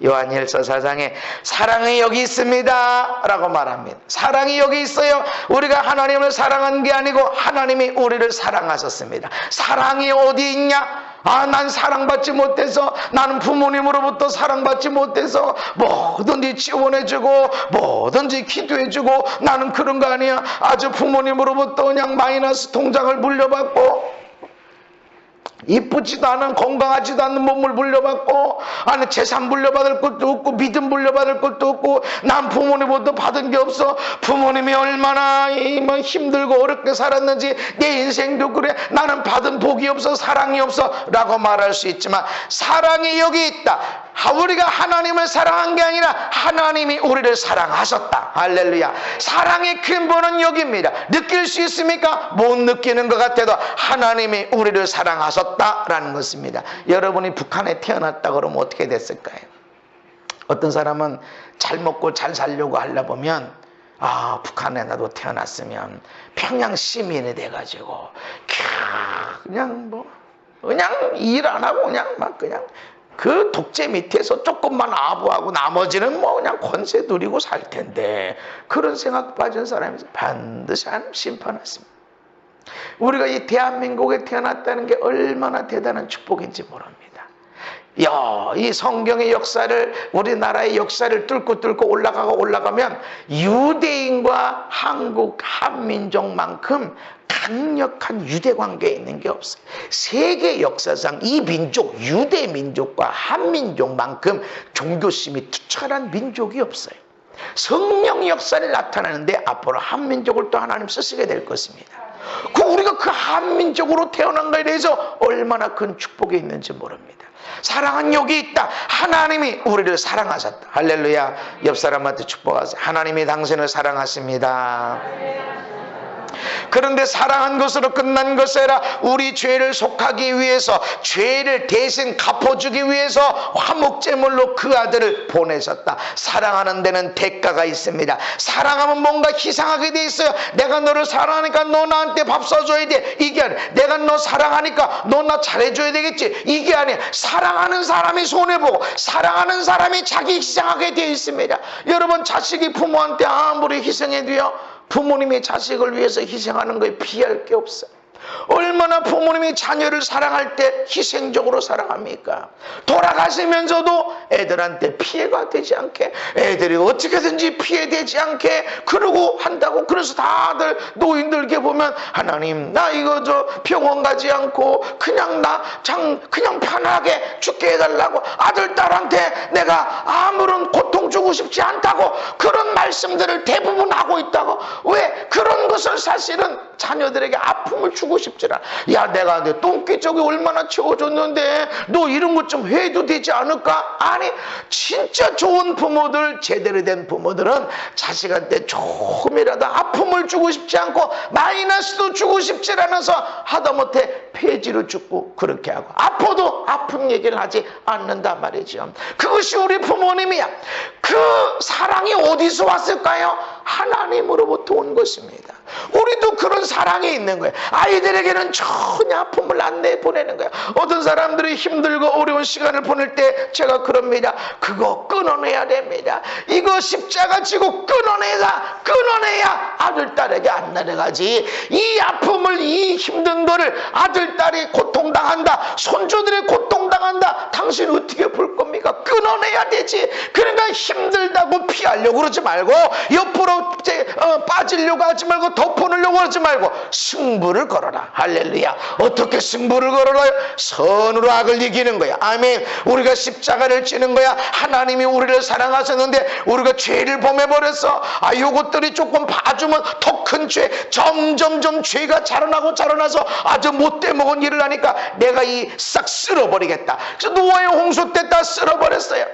요한일서 4장에 사랑이 여기 있습니다 라고 말합니다. 사랑이 여기 있어요. 우리가 하나님을 사랑한 게 아니고 하나님이 우리를 사랑하셨습니다. 사랑이 어디 있냐? 난 사랑받지 못해서, 나는 부모님으로부터 사랑받지 못해서 뭐든지 지원해주고 뭐든지 기도해주고 나는 그런 거 아니야. 아주 부모님으로부터 그냥 마이너스 통장을 물려받고 이쁘지도 않은, 건강하지도 않은 몸을 물려받고, 아니 재산 물려받을 것도 없고 믿음 물려받을 것도 없고, 난 부모님부터 받은 게 없어. 부모님이 얼마나 힘들고 어렵게 살았는지 내 인생도 그래. 나는 받은 복이 없어, 사랑이 없어 라고 말할 수 있지만, 사랑이 여기 있다. 우리가 하나님을 사랑한 게 아니라 하나님이 우리를 사랑하셨다. 할렐루야. 사랑의 근본은 여기입니다. 느낄 수 있습니까? 못 느끼는 것 같아도 하나님이 우리를 사랑하셨다라는 것입니다. 여러분이 북한에 태어났다 그러면 어떻게 됐을까요? 어떤 사람은 잘 먹고 잘 살려고 하려 보면, 북한에 나도 태어났으면 평양 시민이 돼가지고 그냥 일 안 하고 그냥 그 독재 밑에서 조금만 아부하고 나머지는 그냥 권세 누리고 살 텐데, 그런 생각 빠진 사람이 반드시 하나님 심판하십니다. 우리가 이 대한민국에 태어났다는 게 얼마나 대단한 축복인지 모릅니다. 이 성경의 역사를, 우리나라의 역사를 뚫고 올라가면 유대인과 한국 한민족만큼 강력한 유대 관계에 있는 게 없어요. 세계 역사상 이 민족, 유대 민족과 한민족만큼 종교심이 투철한 민족이 없어요. 성령 역사를 나타내는데 앞으로 한민족을 또 하나님 쓰시게 될 것입니다. 우리가 그 한민족으로 태어난 것에 대해서 얼마나 큰 축복이 있는지 모릅니다. 사랑은 여기 있다. 하나님이 우리를 사랑하셨다. 할렐루야. 옆 사람한테 축복하세요. 하나님이 당신을 사랑하십니다. 그런데 사랑한 것으로 끝난 것이 아니라 우리 죄를 속하기 위해서, 죄를 대신 갚아주기 위해서 화목제물로 그 아들을 보내셨다. 사랑하는 데는 대가가 있습니다. 사랑하면 뭔가 희생하게 돼 있어요. 내가 너를 사랑하니까 너 나한테 밥 사줘야 돼, 이게 아니야. 내가 너 사랑하니까 너 나 잘해줘야 되겠지, 이게 아니야. 사랑하는 사람이 손해보고 사랑하는 사람이 자기 희생하게 되어 있습니다. 여러분, 자식이 부모한테 아무리 희생해도요, 부모님이 자식을 위해서 희생하는 거에 비할 게 없어요. 얼마나 부모님이 자녀를 사랑할 때 희생적으로 사랑합니까? 돌아가시면서도 애들한테 피해가 되지 않게, 애들이 어떻게든지 피해되지 않게 그러고 한다고. 그래서 다들 노인들께 보면, 하나님 나 이거 병원 가지 않고 그냥 그냥 편하게 죽게 해달라고, 아들 딸한테 내가 아무런 고통 주고 싶지 않다고 그런 말씀들을 대부분 하고 있다고. 왜? 그런 것을 사실은 자녀들에게 아픔을 주고 싶지 않아. 야, 내가 내 똥기저귀 얼마나 채워줬는데 너 이런 것 좀 해도 되지 않을까? 아니, 진짜 좋은 부모들, 제대로 된 부모들은 자식한테 조금이라도 아픔을 주고 싶지 않고 마이너스도 주고 싶지 않아서 하다못해 폐지로 죽고 그렇게 하고, 아파도 아픈 얘기를 하지 않는단 말이죠. 그것이 우리 부모님이야. 그 사랑이 어디서 왔을까요? 하나님으로부터 온 것입니다. 우리도 그런 사랑이 있는 거예요. 아이들에게는 전혀 아픔을 안 내보내는 거예요. 어떤 사람들이 힘들고 어려운 시간을 보낼 때 제가 그럽니다. 그거 끊어내야 됩니다. 이거 십자가 지고 끊어내야 아들 딸에게 안 내려가지. 이 아픔을, 이 힘든 거를 아들 딸이 고통당한다, 손주들이 고통당한다, 당신 어떻게 볼 겁니까? 끊어내야 되지. 그러니까 힘들다고 피하려고 그러지 말고, 옆으로 빠지려고 하지 말고, 덮어놓으려고 하지 말고 승부를 걸어라. 할렐루야. 어떻게 승부를 걸어라요? 선으로 악을 이기는 거야. 아멘. 우리가 십자가를 지는 거야. 하나님이 우리를 사랑하셨는데 우리가 죄를 범해버렸어. 요것들이 조금 봐주면 더 큰 죄, 점점점 죄가 자라나서 아주 못돼 먹은 일을 하니까 내가 싹 쓸어버리겠다. 그래서 노아의 홍수 때 다 쓸어버렸어요.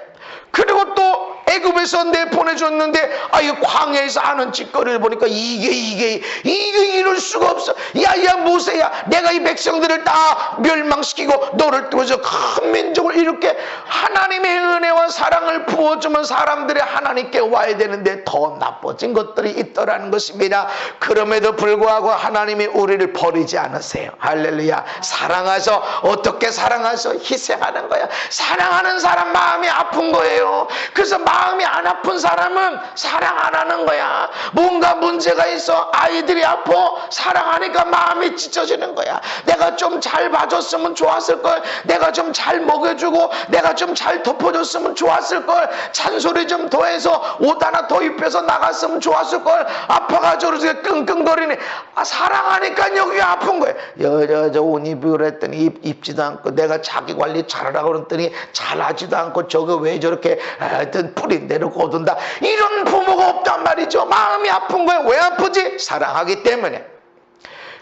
그리고 또 애굽에서 내보내줬는데 이 광야에서 하는 짓거리를 보니까 이게 이럴 수가 없어. 야야 모세야, 내가 이 백성들을 다 멸망시키고 너를 통해서 큰 민족을 이렇게 하나님의 은혜와 사랑을 부어주면 사람들이 하나님께 와야 되는데 더 나빠진 것들이 있더라는 것입니다. 그럼에도 불구하고 하나님이 우리를 버리지 않으세요. 할렐루야. 사랑하셔. 어떻게 사랑하셔? 희생하는 거야. 사랑하는 사람 마음이 아픈 거예요. 그래서 마음이 안 아픈 사람은 사랑 안 하는 거야. 뭔가 문제가 있어. 아이들이 아파. 사랑하니까 마음이 찢어지는 거야. 내가 좀 잘 봐줬으면 좋았을걸. 내가 좀 잘 먹여주고 내가 좀 잘 덮어줬으면 좋았을걸. 잔소리 좀 더해서 옷 하나 더 입혀서 나갔으면 좋았을걸. 아파가지고 끙끙거리네. 사랑하니까 여기 아픈 거야. 저 옷 입으라 했더니 입지도 않고, 내가 자기 관리 잘하라고 그랬더니 잘하지도 않고, 저거 왜 저렇게 하여튼 뿌린 대로 거둔다. 이런 부모가 없단 말이죠. 마음이 아픈 거야. 왜 아프지? 사랑하기 때문에.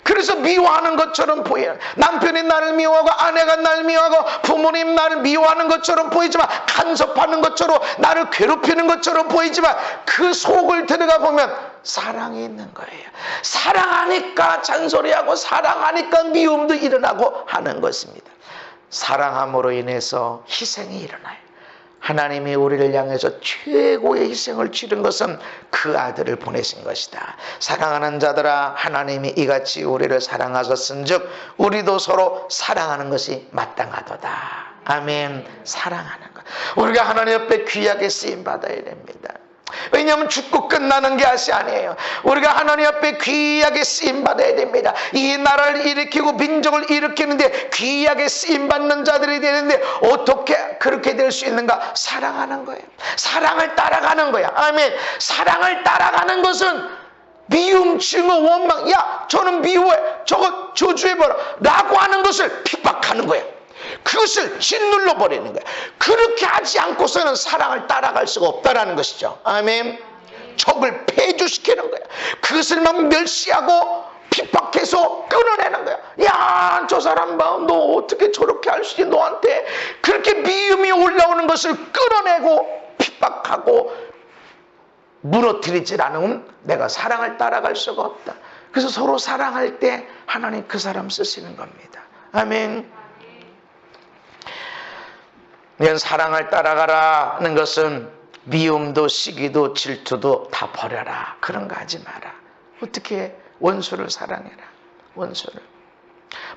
그래서 미워하는 것처럼 보여요. 남편이 나를 미워하고 아내가 나를 미워하고 부모님 나를 미워하는 것처럼 보이지만, 간섭하는 것처럼 나를 괴롭히는 것처럼 보이지만, 그 속을 들어가 보면 사랑이 있는 거예요. 사랑하니까 잔소리하고 사랑하니까 미움도 일어나고 하는 것입니다. 사랑함으로 인해서 희생이 일어나요. 하나님이 우리를 향해서 최고의 희생을 치른 것은 그 아들을 보내신 것이다. 사랑하는 자들아, 하나님이 이같이 우리를 사랑하셨은즉 우리도 서로 사랑하는 것이 마땅하도다. 아멘. 사랑하는 것. 우리가 하나님 앞에 귀하게 쓰임받아야 됩니다. 왜냐하면 죽고 끝나는 것이 아니에요. 우리가 하나님 앞에 귀하게 쓰임받아야 됩니다. 이 나라를 일으키고 민족을 일으키는데 귀하게 쓰임받는 자들이 되는데, 어떻게 그렇게 될 수 있는가? 사랑하는 거예요. 사랑을 따라가는 거야. 아멘. 사랑을 따라가는 것은 미움, 증오, 원망, 야 저는 미워해, 저거 저주해봐라 라고 하는 것을 핍박하는 거야. 그것을 짓눌러 버리는 거야. 그렇게 하지 않고서는 사랑을 따라갈 수가 없다라는 것이죠. 아멘. 적을 폐주시키는 거야. 그것을 막 멸시하고 핍박해서 끊어내는 거야. 야, 저 사람 봐, 너 어떻게 저렇게 할 수 있지? 너한테 그렇게 미움이 올라오는 것을 끊어내고 핍박하고 무너뜨리지 않으면 내가 사랑을 따라갈 수가 없다. 그래서 서로 사랑할 때 하나님 그 사람 쓰시는 겁니다. 아멘. 이런 사랑을 따라가라는 것은 미움도 시기도 질투도 다 버려라. 그런 거 하지 마라. 어떻게? 원수를 사랑해라. 원수를.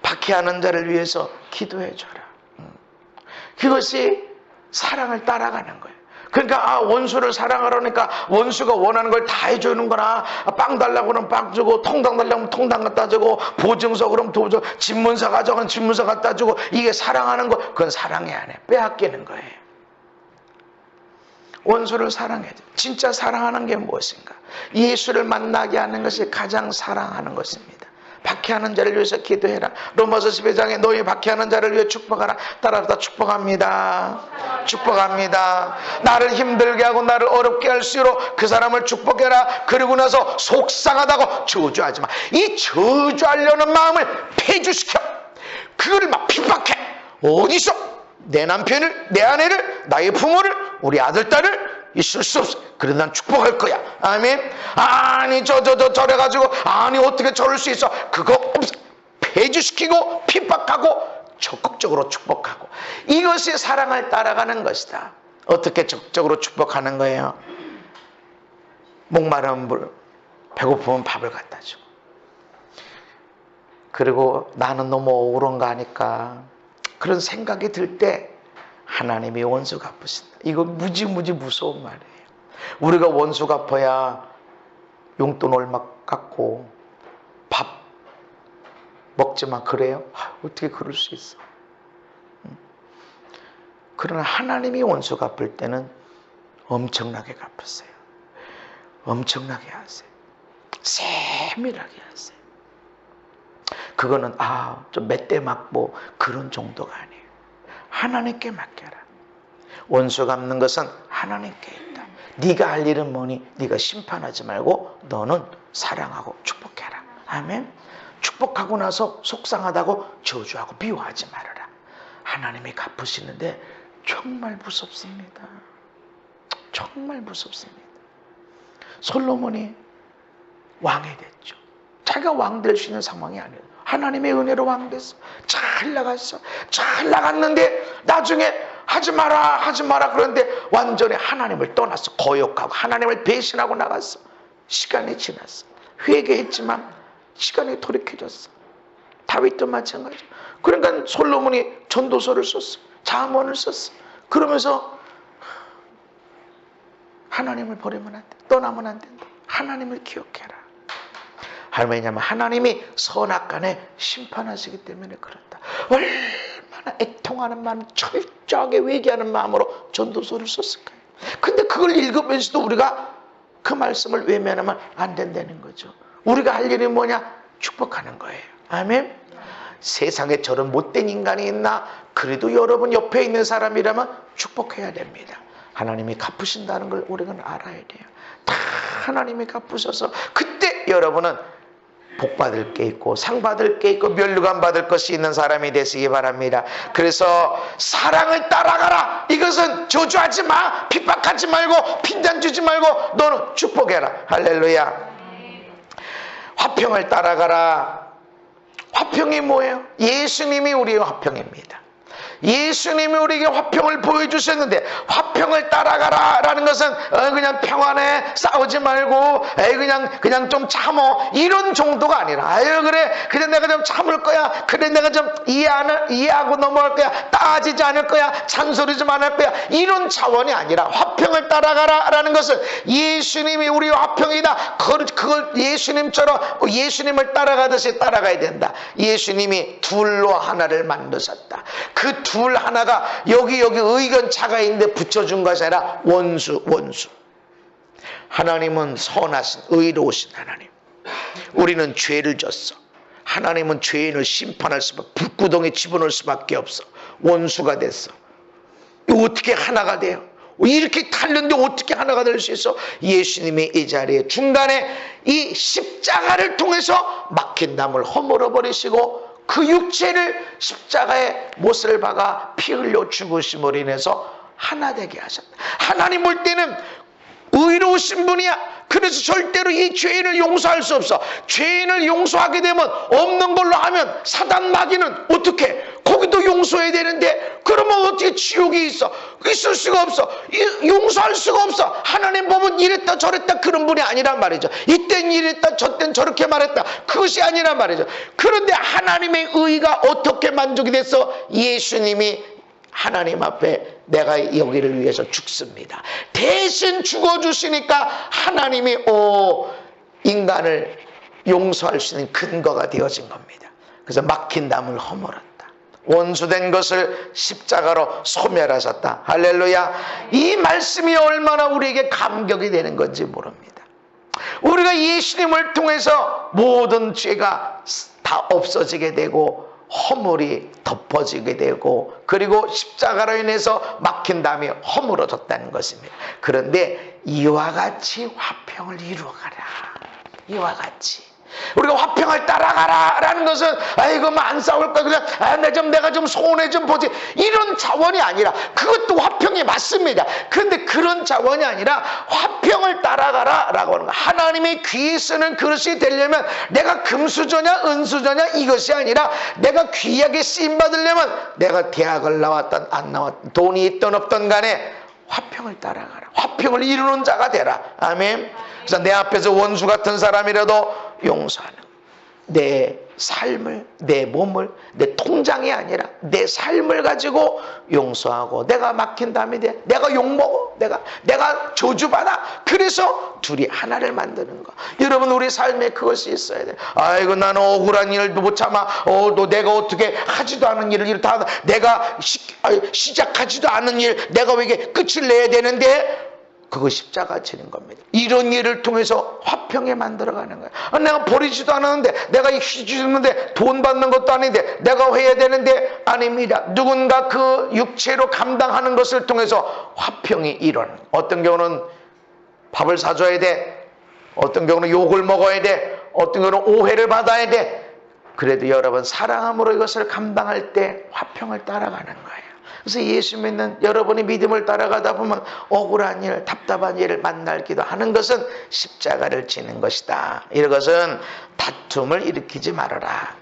박해하는 자를 위해서 기도해줘라. 그것이 사랑을 따라가는 거예요. 그러니까 원수를 사랑하라니까 원수가 원하는 걸 다 해주는구나. 빵 달라고 그러면 빵 주고, 통당 달라고 하면 통당 갖다 주고, 보증서 그러면 도저, 집문서 가져가면 집문서 갖다 주고, 이게 사랑하는 거. 그건 사랑이 아니에요. 빼앗기는 거예요. 원수를 사랑해야 돼요. 진짜 사랑하는 게 무엇인가? 예수를 만나게 하는 것이 가장 사랑하는 것입니다. 박해하는 자를 위해서 기도해라. 로마서 12장에 너희 박해하는 자를 위해 축복하라. 따라서 축복합니다. 축복합니다. 나를 힘들게 하고 나를 어렵게 할수록 그 사람을 축복해라. 그리고 나서 속상하다고 저주하지 마. 이 저주하려는 마음을 폐주시켜. 그거를 막 핍박해. 어디서 내 남편을, 내 아내를, 나의 부모를, 우리 아들, 딸을 있을 수 없어. 그래도 난 축복할 거야. 아멘. 아니 저래가지고 아니 어떻게 저럴 수 있어. 그거 없어. 폐주시키고 핍박하고 적극적으로 축복하고. 이것이 사랑을 따라가는 것이다. 어떻게 적극적으로 축복하는 거예요? 목마른 물, 배고프면 밥을 갖다 주고. 그리고 나는 너무 억울한가 하니까 그런 생각이 들 때 하나님이 원수 갚으신다. 이거 무지무지 무서운 말이에요. 우리가 원수 갚아야 용돈 얼마 깎고 밥 먹지만 그래요? 어떻게 그럴 수 있어? 그러나 하나님이 원수 갚을 때는 엄청나게 갚으세요. 엄청나게 하세요. 세밀하게 하세요. 그거는 좀 몇 대 맞고 그런 정도가 아니에요. 하나님께 맡겨라. 원수 갚는 것은 하나님께 있다. 네가 할 일은 뭐니? 네가 심판하지 말고 너는 사랑하고 축복해라. 아멘. 축복하고 나서 속상하다고 저주하고 미워하지 말아라. 하나님이 갚으시는데 정말 무섭습니다. 정말 무섭습니다. 솔로몬이 왕이 됐죠. 자기가 왕 될 수 있는 상황이 아니에요. 하나님의 은혜로 왕 됐어. 잘 나갔어. 잘 나갔는데 나중에 하지 마라 하지 마라 그런데 완전히 하나님을 떠났어. 거역하고 하나님을 배신하고 나갔어. 시간이 지났어. 회개했지만 시간이 돌이켜졌어. 다윗도 마찬가지. 그러니까 솔로몬이 전도서를 썼어. 잠언을 썼어. 그러면서 하나님을 버리면 안 돼. 떠나면 안 된다. 하나님을 기억해라. 왜냐하면 하나님이 선악간에 심판하시기 때문에 그렇다. 얼마나 애통하는 마음, 철저하게 회개하는 마음으로 전도서를 썼을까요? 근데 그걸 읽으면서도 우리가 그 말씀을 외면하면 안 된다는 거죠. 우리가 할 일이 뭐냐? 축복하는 거예요. 아멘. 세상에 저런 못된 인간이 있나? 그래도 여러분 옆에 있는 사람이라면 축복해야 됩니다. 하나님이 갚으신다는 걸 우리가 알아야 돼요. 다 하나님이 갚으셔서 그때 여러분은 복 받을 게 있고 상 받을 게 있고 면류관 받을 것이 있는 사람이 되시기 바랍니다. 그래서 사랑을 따라가라. 이것은 저주하지 마. 핍박하지 말고 핀잔 주지 말고 너는 축복해라. 할렐루야. 화평을 따라가라. 화평이 뭐예요? 예수님이 우리의 화평입니다. 예수님이 우리에게 화평을 보여주셨는데 화평을 따라가라 라는 것은 그냥 평안해 싸우지 말고 그냥 좀 참어 이런 정도가 아니라 그래 내가 좀 참을 거야 그래 내가 좀 이해하고 넘어갈 거야 따지지 않을 거야 잔소리 좀 안 할 거야 이런 차원이 아니라 화평을 따라가라 라는 것은 예수님이 우리의 화평이다. 그걸 예수님처럼 예수님을 따라가듯이 따라가야 된다. 예수님이 둘로 하나를 만드셨다. 그 둘 하나가 여기 의견 차가 있는데 붙여준 것이 아니라 원수. 하나님은 선하신 의로우신 하나님. 우리는 죄를 졌어. 하나님은 죄인을 심판할 수밖에 불구덩이에 집어넣을 수밖에 없어. 원수가 됐어. 이거 어떻게 하나가 돼요? 이렇게 탈는데 어떻게 하나가 될 수 있어? 예수님이 이 자리에 중간에 이 십자가를 통해서 막힌 담을 허물어 버리시고 그 육체를 십자가에 못을 박아 피 흘려 죽으심으로 인해서 하나 되게 하셨다. 하나님 볼 때는 의로우신 분이야. 그래서 절대로 이 죄인을 용서할 수 없어. 죄인을 용서하게 되면 없는 걸로 하면 사단 마귀는 어떻게 거기도 용서해야 되는데 그러면 어떻게 지옥이 있을 수가 없어. 용서할 수가 없어. 하나님 보면 이랬다 저랬다 그런 분이 아니란 말이죠. 이땐 이랬다 저땐 저렇게 말했다 그것이 아니란 말이죠. 그런데 하나님의 의가 어떻게 만족이 됐어? 예수님이 하나님 앞에 내가 여기를 위해서 죽습니다. 대신 죽어주시니까 하나님이 인간을 용서할 수 있는 근거가 되어진 겁니다. 그래서 막힌 담을 허물었다. 원수된 것을 십자가로 소멸하셨다. 할렐루야. 이 말씀이 얼마나 우리에게 감격이 되는 건지 모릅니다. 우리가 예수님을 통해서 모든 죄가 다 없어지게 되고 허물이 덮어지게 되고 그리고 십자가로 인해서 막힌 담이 허물어졌다는 것입니다. 그런데 이와 같이 화평을 이루어가라. 이와 같이 우리가 화평을 따라가라 라는 것은 아이고 뭐 안 싸울 거야 그냥 내가 좀 손해 좀 보지 이런 차원이 아니라 그것도 화평이 맞습니다. 그런데 그런 차원이 아니라 화평을 따라가라 라고 하는 거야. 하나님의 귀에 쓰는 그릇이 되려면 내가 금수저냐 은수저냐 이것이 아니라 내가 귀하게 쓰임받으려면 내가 대학을 나왔던 안 나왔던 돈이 있던 없던 간에 화평을 따라가라. 화평을 이루는 자가 되라. 아멘. 그래서 내 앞에서 원수 같은 사람이라도 용서하는 내 삶을 내 몸을 내 통장이 아니라 내 삶을 가지고 용서하고 내가 막힌 담이 돼 내가 욕먹어 내가 저주받아 그래서 둘이 하나를 만드는 거. 여러분 우리 삶에 그것이 있어야 돼. 아이고 나는 억울한 일도 못 참아. 너 내가 어떻게 하지도 않은 일을 다 내가 시작하지도 않은 일 내가 왜 이게 끝을 내야 되는데 그거 십자가 지는 겁니다. 이런 일을 통해서 화평에 만들어가는 거예요. 내가 버리지도 않았는데 내가 휘주는데 돈 받는 것도 아닌데 내가 해야 되는데 아닙니다. 누군가 그 육체로 감당하는 것을 통해서 화평이 일어나는. 어떤 경우는 밥을 사줘야 돼. 어떤 경우는 욕을 먹어야 돼. 어떤 경우는 오해를 받아야 돼. 그래도 여러분 사랑함으로 이것을 감당할 때 화평을 따라가는 거예요. 그래서 예수 믿는 여러분이 믿음을 따라가다 보면 억울한 일, 답답한 일을 만날기도 하는 것은 십자가를 지는 것이다. 이것은 다툼을 일으키지 말아라.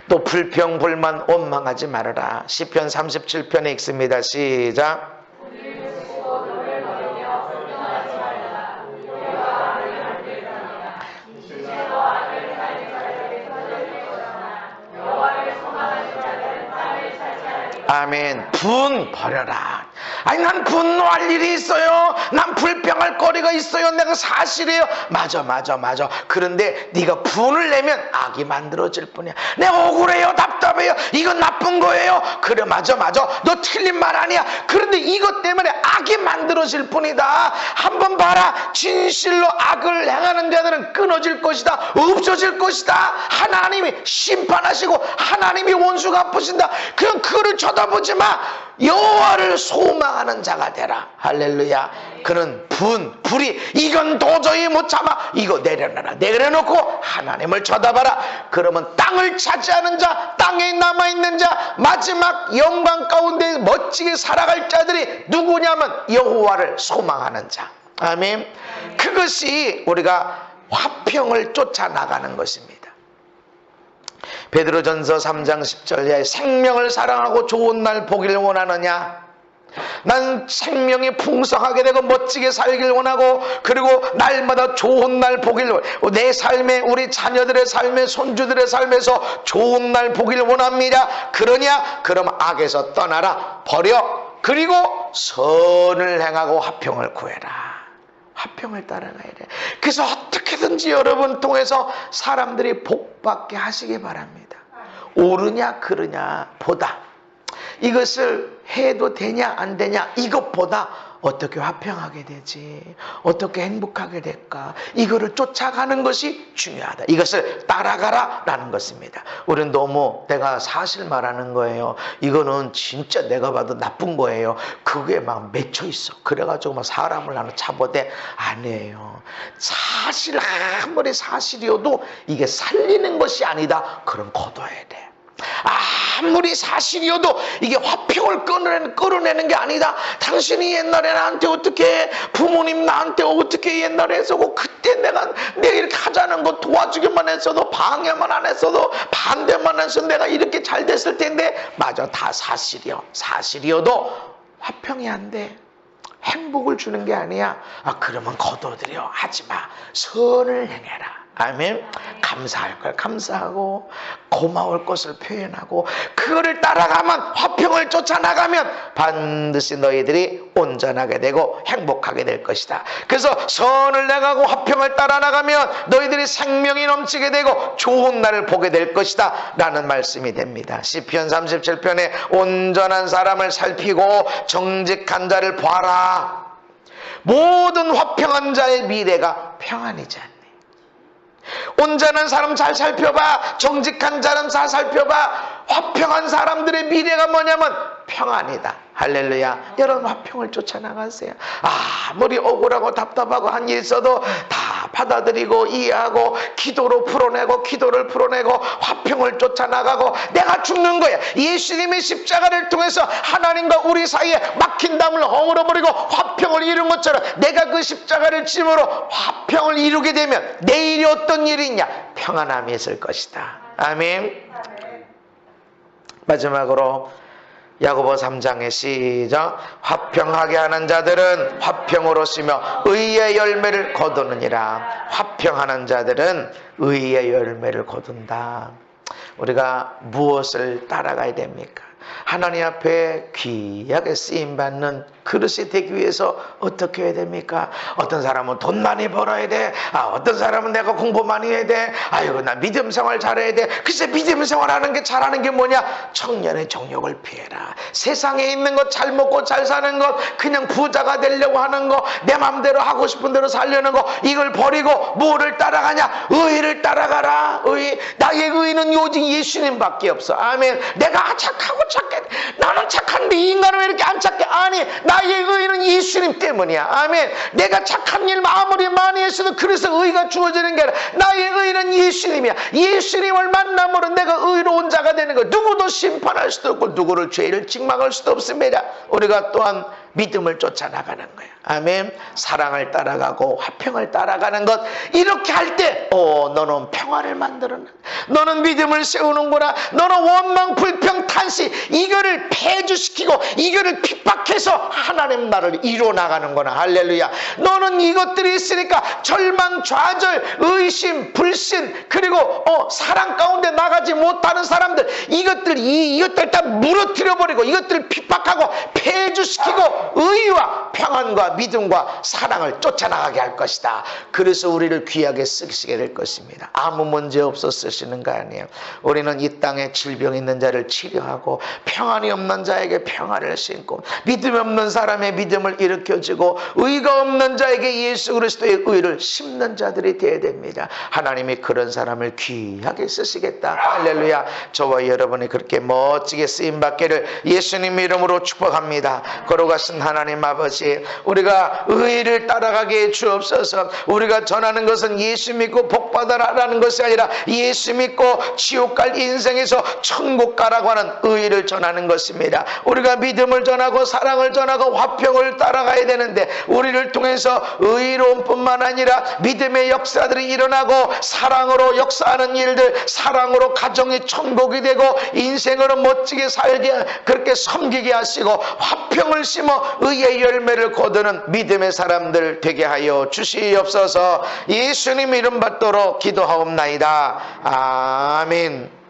또 불평, 불만, 원망하지 말아라. 시편 37편에 읽습니다. 시작. 아멘. 분 버려라. 아니 난 분노할 일이 있어요. 난 불평할 거리가 있어요. 내가 사실이에요. 맞아. 그런데 네가 분을 내면 악이 만들어질 뿐이야. 내가 억울해요. 답답해요. 이건 나쁜 거예요. 그래 맞아. 너 틀린 말 아니야. 그런데 이것 때문에 악이 만들어질 뿐이다. 한번 봐라. 진실로 악을 행하는 자들은 끊어질 것이다. 없어질 것이다. 하나님이 심판하시고 하나님이 원수 갚으신다. 그럼 그를 쳐다보지 마. 여호와를 소망하는 자가 되라. 할렐루야. 그는 불이 이건 도저히 못 참아. 이거 내려놔라. 내려놓고 하나님을 쳐다봐라. 그러면 땅을 차지하는 자, 땅에 남아있는 자, 마지막 영광 가운데 멋지게 살아갈 자들이 누구냐면 여호와를 소망하는 자. 아멘. 그것이 우리가 화평을 쫓아나가는 것입니다. 베드로전서 3장 10절에 생명을 사랑하고 좋은 날 보기를 원하느냐? 난 생명이 풍성하게 되고 멋지게 살길 원하고, 그리고 날마다 좋은 날 보길 원하고, 내 삶에, 우리 자녀들의 삶에, 손주들의 삶에서 좋은 날 보길 원합니다. 그러냐? 그럼 악에서 떠나라. 버려. 그리고 선을 행하고 화평을 구해라. 화평을 따라가야 돼. 그래서 어떻게든지 여러분 통해서 사람들이 복받게 하시기 바랍니다. 옳으냐 그르냐 보다, 이것을 해도 되냐 안 되냐 이것보다 어떻게 화평하게 되지, 어떻게 행복하게 될까, 이거를 쫓아가는 것이 중요하다. 이것을 따라가라 라는 것입니다. 우리는 너무 내가 사실 말하는 거예요, 이거는 진짜 내가 봐도 나쁜 거예요, 그게 막 맺혀 있어. 그래가지고 막 사람을 하나 잡아대. 아니에요. 사실 아무리 사실이어도 이게 살리는 것이 아니다. 그럼 거둬야 돼. 아무리 사실이어도 이게 화평을 끌어내는 게 아니다. 당신이 옛날에 나한테 어떻게, 부모님 나한테 어떻게 옛날에 했었고, 그때 내가 이렇게 하자는 거 도와주기만 했어도, 방해만 안 했어도, 반대만 했어도 내가 이렇게 잘 됐을 텐데. 맞아, 다 사실이어도 화평이 안 돼. 행복을 주는 게 아니야. 그러면 거둬들여. 하지마. 선을 행해라. 아멘. 감사할 걸 감사하고, 고마울 것을 표현하고, 그거를 따라가면, 화평을 쫓아나가면 반드시 너희들이 온전하게 되고 행복하게 될 것이다. 그래서 선을 내가고 화평을 따라 나가면 너희들이 생명이 넘치게 되고 좋은 날을 보게 될 것이다 라는 말씀이 됩니다. 시편 37편에 온전한 사람을 살피고 정직한 자를 봐라. 모든 화평한 자의 미래가 평안이지 않니? 온전한 사람 잘 살펴봐. 정직한 사람 잘 살펴봐. 화평한 사람들의 미래가 뭐냐면 평안이다. 할렐루야. 여러분 화평을 쫓아나가세요. 아무리 억울하고 답답하고 한 일 있어도 다 받아들이고 이해하고 기도를 풀어내고 화평을 쫓아나가고, 내가 죽는 거야. 예수님의 십자가를 통해서 하나님과 우리 사이에 막힌 담을 허물어버리고 화평을 이룬 것처럼, 내가 그 십자가를 짐으로 화평을 이루게 되면 내일이 어떤 일이 있냐? 평안함이 있을 것이다. 아멘. 마지막으로 야고보 3장의 시작. 화평하게 하는 자들은 화평으로 쉬며 의의 열매를 거두느니라. 화평하는 자들은 의의 열매를 거둔다. 우리가 무엇을 따라가야 됩니까? 하나님 앞에 귀하게 쓰임받는 그릇이 되기 위해서 어떻게 해야 됩니까? 어떤 사람은 돈 많이 벌어야 돼. 어떤 사람은 내가 공부 많이 해야 돼. 아이고 나 믿음 생활 잘해야 돼. 글쎄 믿음 생활하는 게 잘하는 게 뭐냐? 청년의 정욕을 피해라. 세상에 있는 것, 잘 먹고 잘 사는 것, 그냥 부자가 되려고 하는 거, 내 맘대로 하고 싶은 대로 살려는 거, 이걸 버리고 뭐를 따라가냐? 의를 따라가라. 나의 의는 오직 예수님밖에 없어. 아멘. 내가 착하고 착해. 나는 착한 착한데 인간은 왜 이렇게 안 착해? 아니, 나의 의는 예수님 때문이야. 아멘. 내가 착한 일 아무리 많이 했어도 그래서 의가 주어지는 게 아니라 나의 의는 예수님이야. 예수님을 만남으로 내가 의로운 자가 되는 거야. 누구도 심판할 수도 없고 누구를 죄를 직망할 수도 없습니다. 우리가 또한 믿음을 쫓아나가는 거야. 아멘. 사랑을 따라가고 화평을 따라가는 것, 이렇게 할 때 너는 평화를 만들어내. 너는 믿음을 세우는구나. 너는 원망 불평 탄식 이거를 폐주시키고 이거를 핍박해서 하나님 나라를 이루어나가는구나. 할렐루야. 너는 이것들이 있으니까 절망 좌절 의심 불신 그리고 사랑 가운데 나가지 못하는 사람들, 이것들 다 무너뜨려버리고 이것들을 핍박하고 폐주시키고 의와 평안과 믿음과 사랑을 쫓아나가게 할 것이다. 그래서 우리를 귀하게 쓰시게 될 것입니다. 아무 문제 없어 쓰시는 거 아니에요. 우리는 이 땅에 질병 있는 자를 치료하고 평안이 없는 자에게 평안을 심고 믿음이 없는 사람의 믿음을 일으켜주고 의가 없는 자에게 예수 그리스도의 의를 심는 자들이 되어야 됩니다. 하나님이 그런 사람을 귀하게 쓰시겠다. 할렐루야. 저와 여러분이 그렇게 멋지게 쓰임받기를 예수님 이름으로 축복합니다. 걸어가신 하나님 아버지, 우리가 의를 따라가게 해 주옵소서. 우리가 전하는 것은 예수 믿고 복받아라라는 것이 아니라 예수 믿고 지옥 갈 인생에서 천국 가라고 하는 의를 전하는 것입니다. 우리가 믿음을 전하고 사랑을 전하고 화평을 따라가야 되는데 우리를 통해서 의로움 뿐만 아니라 믿음의 역사들이 일어나고 사랑으로 역사하는 일들, 사랑으로 가정이 천국이 되고 인생으로 멋지게 살게 그렇게 섬기게 하시고 화평을 심어 의의 열매를 거두는 믿음의 사람들 되게 하여 주시옵소서. 예수님 이름 받도록 기도하옵나이다. 아멘.